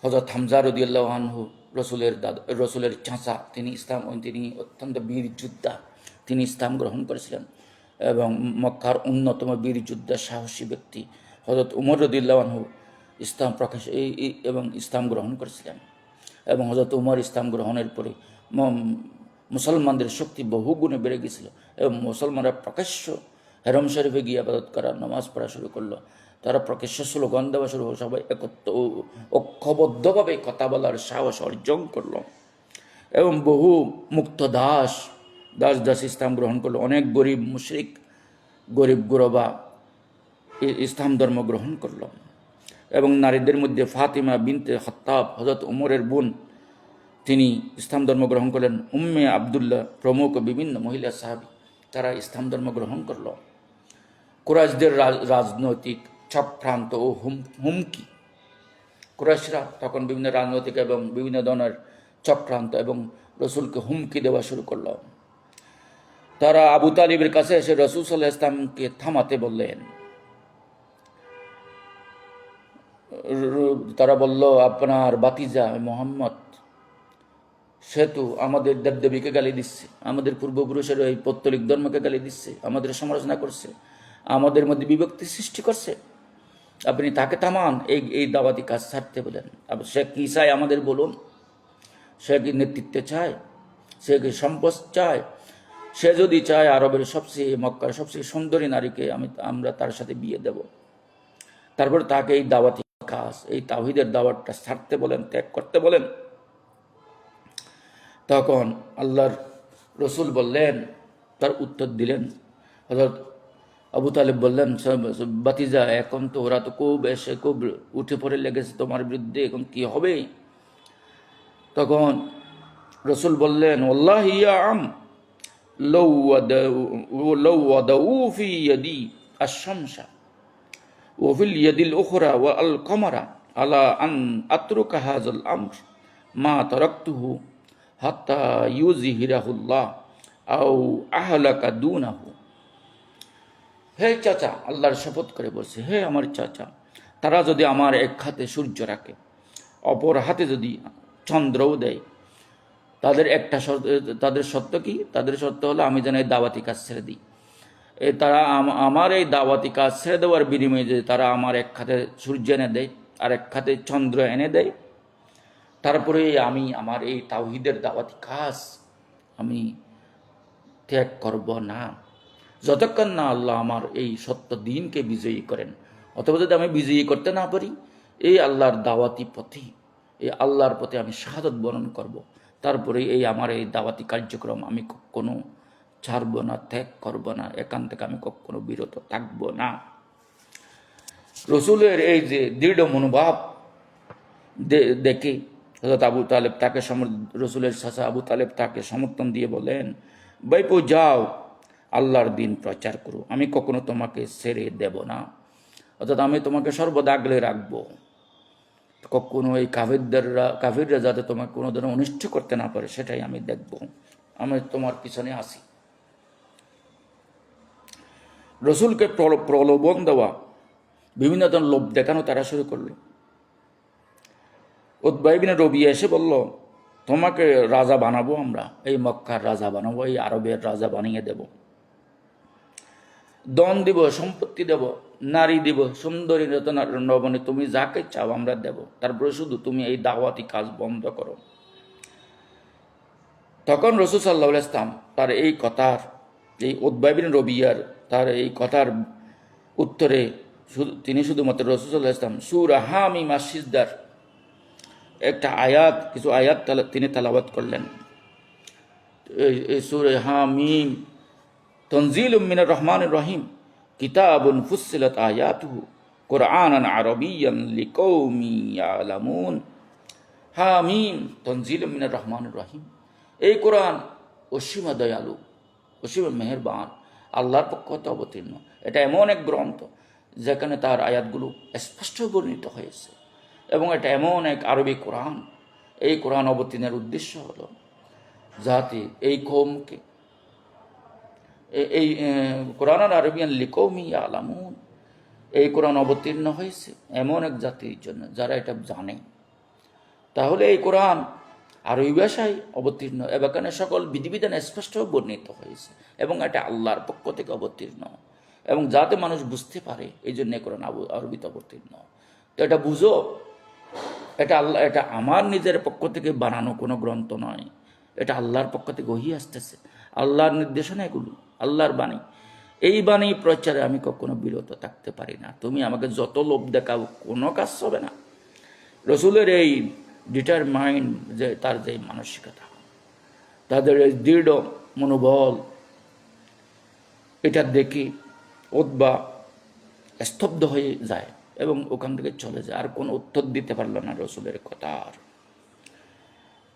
হযরত হামজা রাদিয়াল্লাহু আনহু, রসুলের চাচা, তিনি অত্যন্ত বীর যোদ্ধা, তিনি ইসলাম গ্রহণ করেছিলেন। এবং মক্কার অন্যতম বীর যোদ্ধা, সাহসী ব্যক্তি হযরত উমর রাদিয়াল্লাহু আনহু ইসলাম গ্রহণ করেছিলেন। এবং হযরত উমর ইসলাম গ্রহণের পরে মুসলমানদের শক্তি বহুগুণে বেড়ে গেছিল, এবং মুসলমানরা প্রকাশ্য হেরম শরীফে গিয়ে ইবাদত করা, নামাজ পড়া শুরু করলো। তারা প্রকাশ্য স্লোগান দেওয়া শুরু হলো, সবাই ঐক্যবদ্ধভাবে কথা বলার সাহস অর্জন করলো, এবং বহু মুক্ত দাস ইসলাম গ্রহণ করলো। অনেক গরিব মুশরিক, গরিব গুরবা ইসলাম ধর্ম গ্রহণ করলো। এবং নারীদের মধ্যে ফাতিমা বিনতে খাত্তাব, হযরত উমরের বোন, তিনি ইসলাম ধর্ম গ্রহণ করলেন। উম্মে আবদুল্লাহ প্রমুখ বিভিন্ন মহিলা সাহাবী, তারা ইসলাম ধর্ম গ্রহণ করল। কুরাইশদের রাজনৈতিক চক্রান্ত ও হুমকি, কুরাইশরা তখন বিভিন্ন রাজনৈতিক এবং বিভিন্ন ধরনের চক্রান্ত এবং রসুলকে হুমকি দেওয়া শুরু করল। তারা আবু তালিবের কাছে এসে রসুল সাল্লাল্লাহু আলাইহি ওয়াসাল্লামকে থামাতে বললেন। তারা বলল, আপনার বাতিজা মোহাম্মদ, সে তো আমাদের দেবদেবীকে গালি দিচ্ছে, আমাদের পূর্বপুরুষের এই পৌত্তলিক ধর্মকে গালি দিচ্ছে, আমাদের সমালোচনা করছে, আমাদের মধ্যে বিভক্তি সৃষ্টি করছে। আপনি তাকে থামান, এই দাওয়াতি কাজ ছাড়তে বলেন। সে কি চায় আমাদের বলুন? সে কি নেতৃত্বে চায়? সে কি সম্পদ চায়? সে যদি চায় মক্কার সবচেয়ে সুন্দরী নারীকে আমরা তার সাথে বিয়ে দেব। তারপর তাকে এই দাওয়াতি কাজ, এই তাওহীদের দাওয়াতটা ছাড়তে বলেন, ত্যাগ করতে বলেন। তখন আল্লাহর রসুল বললেন, তার উত্তর দিলেন, হযরত আবু তালেব বললেন, বাতিজা, এখন তো ওরা তো খুব উঠে পড়ে লেগেছে তোমার বিরুদ্ধে, এখন কি হবে? তখন রসুল বললেন, ওয়াল্লাহি ইয়া আম, লাউ ওয়াদাউ ফি ইয়াদি আশ-শামসা ওয়া ফিল ইয়াদিল উখরা ওয়া আল কমারা আলা আন আতরুকা হাযাল আমর মা তারাকতুহু হাত্তা ইউযহিরাহুল্লাহ আও আহলাকা দুনাহু। হে চাচা, আল্লাহর শপথ করে বলছে, হে আমার চাচা, তারা যদি আমার এক হাতে সূর্য রাখে, অপর হাতে যদি চন্দ্রও দেয়, তাদের শর্ত কি? তাদের শর্ত হলো আমি যেন এই দাওয়াতি কাজ ছেড়ে দিই। তারা আমার এই দাওয়াতি কাজ ছেড়ে দেওয়ার বিনিময়ে যে তারা আমার এক হাতে সূর্য এনে দেয় আর এক হাতে চন্দ্র এনে দেয়, তারপরে আমি আমার এই তাওহীদের দাওয়াতি কাজ আমি ত্যাগ করব না, যতক্ষণ না আল্লাহ আমার এই সত্য দিনকে বিজয়ী করেন। অথবা যদি আমি বিজয়ী করতে না পারি, এই আল্লাহর দাওয়াতি পথে, এই আল্লাহর পথে আমি শাহাদত বরণ করব। তারপরে আমার এই দাওয়াতি কার্যক্রম আমি কখনো ছাড়ব না, ত্যাগ করব না, এখান থেকে আমি কখনো বিরত থাকব না। রসুলের এই যে দৃঢ় মনোভাব দেখে হযরত আবু তালেব তাকে রসুলের চাচা আবু তালেব তাকে সমর্থন দিয়ে বলেন, ভাইপো যাও, আল্লাহর দিন প্রচার করো, আমি কখনো তোমাকে ছেড়ে দেব না। অর্থাৎ আমি তোমাকে সর্বদা আগলে রাখবো, কখনো এই কাফিররা যাতে তোমাকে কোনো ধরনের অনিষ্ট করতে না পারে সেটাই আমি দেখব, আমি তোমার পিছনে আসি। রসুলকে প্রলোভন দেওয়া, বিভিন্ন ধরনের লোভ দেখানো তারা শুরু করলো। উতবা ইবনে রবিয়া এসে বলল, তোমাকে রাজা বানাবো, আমরা এই মক্কার রাজা বানাবো, এই আরবের রাজা বানিয়ে দেব, ধন দিব, সম্পত্তি দেব, নারী দিব, সুন্দরী নবনী, তুমি যাকে চাও আমরা দেব, তারপরে শুধু তুমি এই দাওয়াতি কাজ বন্ধ করো। তখন রসুল সাল্লাহ ইসলাম তার এই কথার, এই উতবা বিন রবিয়ার তার এই কথার উত্তরে তিনি শুধুমাত্র রসুল সাল্লাহ ইসলাম সূরা হামিম আস-সিজদার একটা আয়াত, কিছু আয়াত তিনি তেলাওয়াত করলেন। এই সূরা হামিম তনজিলুম মিনার রহমানির রহিম কিতাবুন ফুসসিলাত আয়াতুহু কুরআনান আরাবিয়্যান লিকাওমিন ইয়ালামুন। হামিম তনজিলুম মিনার রহমানির রহিম, এই কোরআন অসীম দয়ালু, অসীম মেহেরবান, আল্লাহর পক্ষ হতে অবতীর্ণ। এটা এমন এক গ্রন্থ যেখানে তার আয়াতগুলো স্পষ্ট বর্ণিত হয়েছে, এবং এটা এমন এক আরবি কোরআন। এই কোরআন অবতীর্ণের উদ্দেশ্য হলো যাতে এই কওমকে, এই কোরআন আরবিয়ান লিকাওমিন ইয়ালামুন, এই কোরআন অবতীর্ণ হয়েছে এমন এক জাতির জন্য যারা এটা জানে। তাহলে এই কোরআন আরবি ভাষায় অবতীর্ণ, এখানে সকল বিধিবিধান স্পষ্ট বর্ণিত হয়েছে, এবং এটা আল্লাহর পক্ষ থেকে অবতীর্ণ, এবং যাতে মানুষ বুঝতে পারে এই জন্য কোরআন আরবিতে অবতীর্ণ। তো এটা বুঝো, এটা আল্লাহ, এটা আমার নিজের পক্ষ থেকে বানানো কোনো গ্রন্থ নয়, এটা আল্লাহর পক্ষ থেকে ওহী আসতেছে, আল্লাহর নির্দেশনা, এগুলো আল্লাহর বাণী। এই বাণী প্রচারে আমি কখনো বিরত থাকতে পারি না। তুমি আমাকে যত লোভ দেখাও, কোনো কাজ হবে না। রসুলের এই ডিটারমাইন্ড, যে তার যে মানসিকতা, তাদের এই দৃঢ় মনোবল, এটা দেখি উতবা স্তব্ধ হয়ে যায় এবং ওখান থেকে চলে যায়, আর কোনো উত্তর দিতে পারল না রসুলের কথার।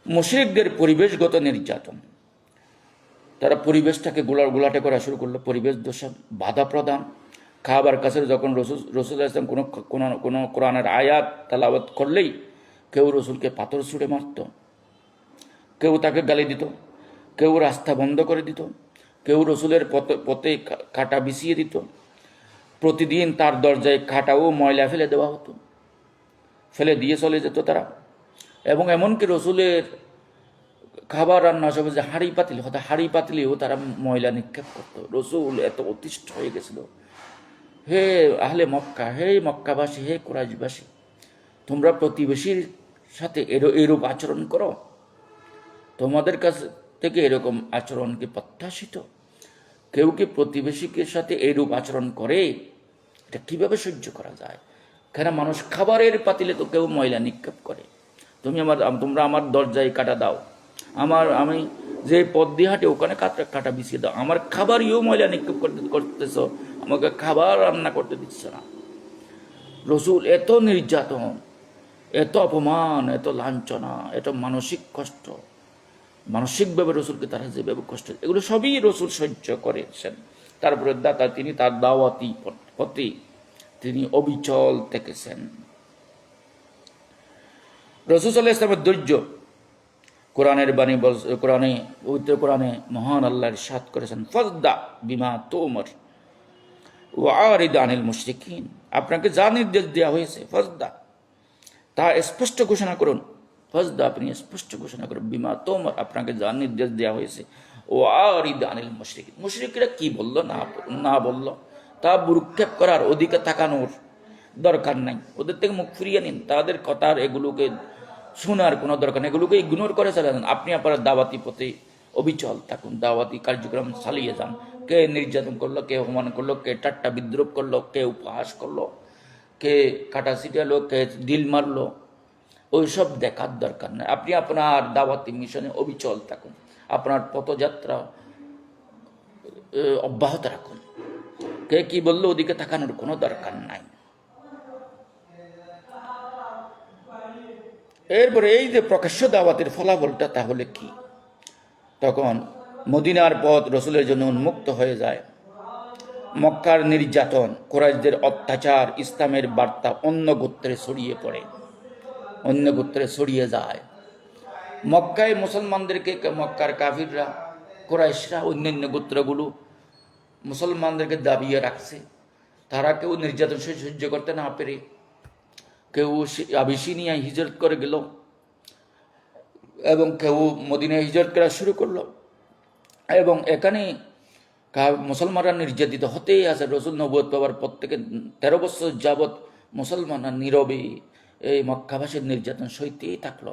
মুশরিকদের পরিবেশগত নির্যাতন, তারা পরিবেশটাকে গোলাটে করা শুরু করলো, পরিবেশ দোষণ, বাধা প্রদান। খাবার কাছে যখন রসুল ইসলাম কোনো কোরআনের আয়াত তেলাওয়াত করলেই কেউ রসুলকে পাথর ছুঁড়ে মারত, কেউ তাকে গালি দিত, কেউ রাস্তা বন্ধ করে দিত, কেউ রসুলের পথে কাঁটা বিছিয়ে দিত। প্রতিদিন তার দরজায় কাঁটা ও ময়লা ফেলে দেওয়া হতো, ফেলে দিয়ে চলে যেত তারা। এবং এমনকি রসুলের খাবার রান্না সব যে হাঁড়ি পাতিল হতো, হাঁড়ি পাতিলেও তারা ময়লা নিক্ষেপ করতো। রসুল এত অতিষ্ঠ হয়ে গেছিল, হে আহলে মক্কা, হে মক্কাবাসী, হে কুরাইশবাসী, তোমরা প্রতিবেশীর সাথে এরূপ আচরণ করো? তোমাদের কাছ থেকে এরকম আচরণ কি প্রত্যাশিত? কেউ কি প্রতিবেশীকে সাথে এইরূপ আচরণ করে? এটা কিভাবে সহ্য করা যায়? কেন মানুষ খাবারের পাতিলে তো কেউ ময়লা নিক্ষেপ করে। তোমরা আমার দরজায় কাটা দাও, আমি যে পথ দিয়ে হাঁটে ওখানে কাটা বিছিয়ে দাও, আমার খাবারইও ময়লা নিক্ষেপ করতেছ, আমাকে খাবার রান্না করতে দিচ্ছ না। রসুল এত নির্যাতন, এত অপমান, এত লাঞ্ছনা, এত মানসিক কষ্ট, মানসিকভাবে রসুলকে তারা যেভাবে কষ্ট, এগুলো সবই রসুল সহ্য করেছেন। তারপরে তিনি তার দাওয়াতি পথে তিনি অবিচল থেকেছেন। রসুল সাল্লাল্লাহু আলাইহি ওয়াসাল্লামের ধৈর্য, কোরআনের বাণী, পবিত্র কোরআনে মহান আল্লাহ ইরশাদ করেছেন, ফাসদা বিমা তুমর ওয়া আরিদ আনিল মুশরিকিন। আপনাকে যা নির্দেশ দেওয়া হয়েছে, ফাসদা, তা স্পষ্ট ঘোষণা করুন। ফাসদা, আপনি স্পষ্ট ঘোষণা করুন, বিমা তুমর, আপনাকে যা নির্দেশ দেওয়া হয়েছে, ওয়া আরিদ আনিল মুশরিকিন। মুশরিকরা কি বললো না বললো তা ভ্রুক্ষেপ করার, ওদিকে তাকানোর দরকার নাই। ওদের থেকে মুখ ফিরিয়ে নিন, তাদের কথার এগুলোকে শোনার কোনো দরকার নেই, এগুলোকে ইগনোর করে চলে যান। আপনি আপনার দাওয়াতি পথে অবিচল থাকুন, দাওয়াতি কার্যক্রম চালিয়ে যান। কে নির্যাতন করলো, কে অপমান করলো, কে ঠাট্টা বিদ্রুপ করলো, কে উপহাস করলো, কে কাটা ছিটালো, কে ডিল মারলো, ওইসব দেখার দরকার নেই। আপনি আপনার দাওয়াতি মিশনে অবিচল থাকুন, আপনার পথযাত্রা অব্যাহত রাখুন। কে কি বললো ওদিকে তাকানোর কোনো দরকার নাই। এরপরে এই যে প্রকাশ্য দাওয়াতের ফলাফলটা তাহলে কি? তখন মদিনার পথ রসুলের জন্য উন্মুক্ত হয়ে যায়। মক্কার নির্যাতন, কুরাইশদের অত্যাচার, ইসলামের বার্তা অন্য গোত্রে ছড়িয়ে পড়ে, অন্য গোত্রে ছড়িয়ে যায়। মক্কায় মুসলমানদেরকে, মক্কার কাফিররা, কুরাইশরা, অন্যান্য গোত্রগুলো মুসলমানদেরকে দাবিয়ে রাখছে। তারা কেউ নির্যাতন সহ্য করতে না পেরে কেউ আবিসিনিয়ায় হিজরত করে গেল, এবং কেউ মদিনায় হিজরত করা শুরু করলো, এবং এখানে মুসলমানরা নির্যাতিত হতেই আছে। রসুল নবুয়ত পাওয়ার পর থেকে 13 বছর যাবৎ মুসলমানরা নীরবে এই মক্কাবাসীর নির্যাতন সইতেই থাকলো।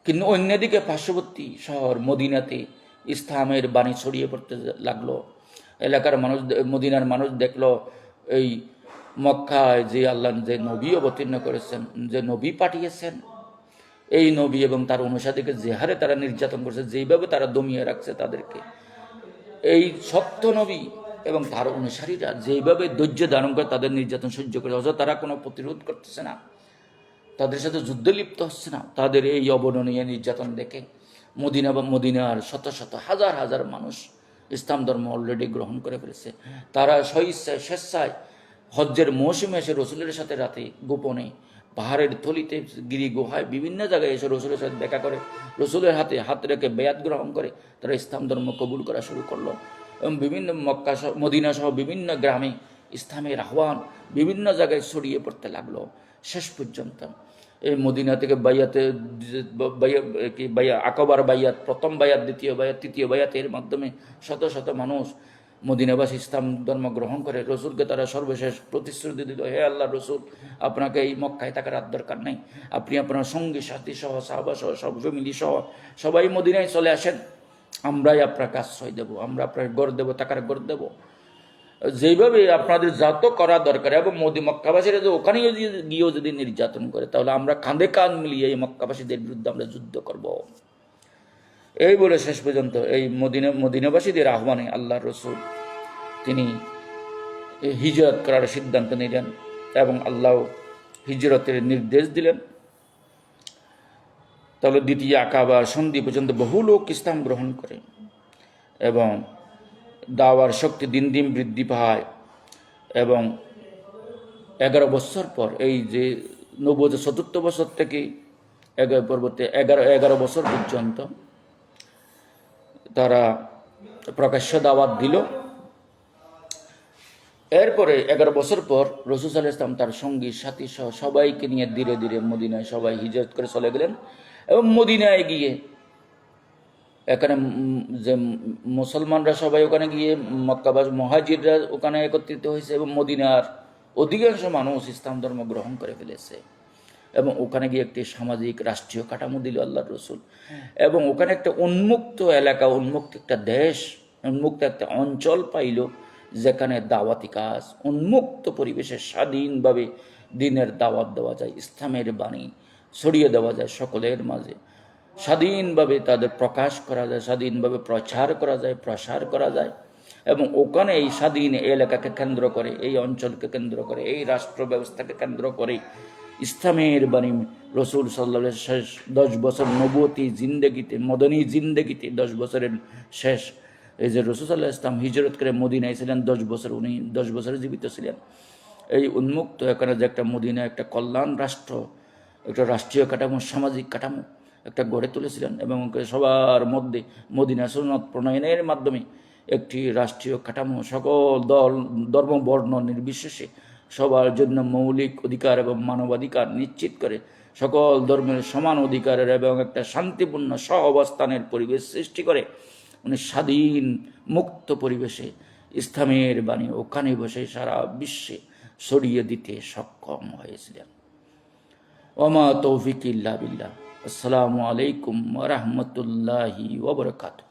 কিন্তু অন্যদিকে পার্শ্ববর্তী শহর মদিনাতে ইসলামের বাণী ছড়িয়ে পড়তে লাগলো। এলাকার মানুষ, মদিনার মানুষ দেখলো এই মক্কায় যে আল্লাহ যে নবী অবতীর্ণ করেছেন, যে নবী পাঠিয়েছেন, এই নবী এবং তার অনুসারীকে যে হারে তারা নির্যাতন করছে, যেইভাবে তারা দমিয়ে রাখছে তাদেরকে, এই সত্য নবী এবং তার অনুসারীরা যেইভাবে ধৈর্য ধারণ করে তাদের নির্যাতন সহ্য করে, অথচ তারা কোনো প্রতিরোধ করতেছে না, তাদের সাথে যুদ্ধে লিপ্ত হচ্ছে না, তাদের এই অবর্ণনীয় নির্যাতন দেখে মদিনার শত শত হাজার হাজার মানুষ ইসলাম ধর্ম অলরেডি গ্রহণ করে ফেলেছে। তারা স্বইচ্ছায় স্বেচ্ছায় হজ্জের মৌসুমে এসে রসুলের সাথে রাতে গোপনে পাহাড়ের থলিতে, গিরি গুহায়, বিভিন্ন জায়গায় এসে রসুলের সাথে দেখা করে, রসুলের হাতে হাত রেখে বেয়াত গ্রহণ করে তারা ইসলাম ধর্ম কবুল করা শুরু করলো। এবং বিভিন্ন মক্কা মদিনা সহ বিভিন্ন গ্রামে ইসলামের আহ্বান বিভিন্ন জায়গায় ছড়িয়ে পড়তে লাগলো। শেষ পর্যন্ত এই মদিনা থেকে আকবার বাইয়াত, প্রথম বায়াত, দ্বিতীয় বায়াত, তৃতীয় বায়াতের মাধ্যমে শত শত মানুষ মদিনাবাসী ইসলাম ধর্ম গ্রহণ করে। রসুলকে তারা সর্বশেষ প্রতিশ্রুতি দিল, হে আল্লাহ রসুল, আপনাকে এই মক্কায় থাকার আর দরকার নেই, আপনি আপনার সঙ্গী সাথী সহ, সাহাবা সহ, সব ফ্যামিলি সহ সবাই মদিনায় চলে আসেন, আমরাই আপনাকে আশ্রয় দেবো, আমরা আপনার গড় দেবো, টাকার গড় দেবো, যেইভাবে আপনাদের যত করা দরকার। এবং মক্কাবাসীরা যে ওখানে গিয়েও যদি নির্যাতন করে, তাহলে আমরা কাঁধে কাঁধ মিলিয়ে এই মক্কাবাসীদের বিরুদ্ধে আমরা যুদ্ধ করব। এই বলে শেষ পর্যন্ত এই মদিনাবাসীদের আহ্বানে আল্লাহ রসুল তিনি হিজরত করার সিদ্ধান্ত নিলেন এবং আল্লাহ হিজরতের নির্দেশ দিলেন। তাহলে দ্বিতীয় আকাবা সন্ধি পর্যন্ত বহু লোক ইসলাম গ্রহণ করে এবং দাওয়ার শক্তি দিন দিন বৃদ্ধি পায়। এবং 11 বছর পর, এই যে নবুয়ত চতুর্থ বছর থেকে পরবর্তী 11 বছর পর্যন্ত তারা প্রকাশ্য দাওয়াত দিল। এরপরে 11 বছর পর রাসূল সাল্লাল্লাহু আলাইহি ওয়াসাল্লাম তার সঙ্গী সাথী সহ সবাইকে নিয়ে ধীরে ধীরে মদিনায় সবাই হিজরত করে চলে গেলেন। এবং মদিনায় গিয়ে এখানে যে মুসলমানরা সবাই ওখানে গিয়ে, মক্কাবাসী মুহাজিররা ওখানে একত্রিত হয়েছে এবং মদিনার অধিকাংশ মানুষ ইসলাম ধর্ম গ্রহণ করে ফেলেছে। এবং ওখানে গিয়ে একটি সামাজিক রাষ্ট্রীয় কাঠামো দিল আল্লাহর রসুল। এবং ওখানে একটা উন্মুক্ত এলাকা, উন্মুক্ত একটা দেশ, উন্মুক্ত একটা অঞ্চল পাইল, যেখানে দাওয়াতি কাজ উন্মুক্ত পরিবেশে স্বাধীনভাবে দিনের দাওয়াত দেওয়া যায়, ইসলামের বাণী ছড়িয়ে দেওয়া যায় সকলের মাঝে, স্বাধীনভাবে তাদের প্রকাশ করা যায়, স্বাধীনভাবে প্রচার করা যায়, প্রসার করা যায়। এবং ওখানে এই স্বাধীন এলাকাকে কেন্দ্র করে, এই অঞ্চলকে কেন্দ্র করে, এই রাষ্ট্র ব্যবস্থাকে কেন্দ্র করে ইসলামের বাণী রাসূল সাল্লাল্লাহু আলাইহি ওয়াসাল্লাম শেষ 10 বছর নবুয়তি জিন্দেগিতে, মদনী জিন্দেগিতে 10 বছরের শেষ, এই যে রাসূল সাল্লাল্লাহু আলাইহি ওয়াসাল্লাম হিজরত করে মদিনায় ছিলেন 10 বছর, উনি 10 বছরে জীবিত ছিলেন। এই উন্মুক্ত এখানে যে একটা মদিনা, একটা কল্যাণ রাষ্ট্র, একটা রাষ্ট্রীয় কাঠামো, সামাজিক কাঠামো একটা গড়ে তুলেছিলেন। এবং সবার মধ্যে মদিনা সুন্নাত প্রণয়নের মাধ্যমে একটি রাষ্ট্রীয় কাঠামো সকল দল, ধর্ম, বর্ণ নির্বিশেষে সবার জন্য মৌলিক অধিকার এবং মানবাধিকার নিশ্চিত করে, সকল ধর্মের সমান অধিকারের এবং একটা শান্তিপূর্ণ সহ অবস্থানের পরিবেশ সৃষ্টি করে উনি স্বাধীন মুক্ত পরিবেশে ইসলামের বাণী ওখানে বসে সারা বিশ্বে ছড়িয়ে দিতে সক্ষম হয়েছিলেন। ওমা তৌফিক ইল্লা বিল্লাহ। আসসালামু আলাইকুম ওয়া রাহমাতুল্লাহি ওয়া বারাকাতুহু।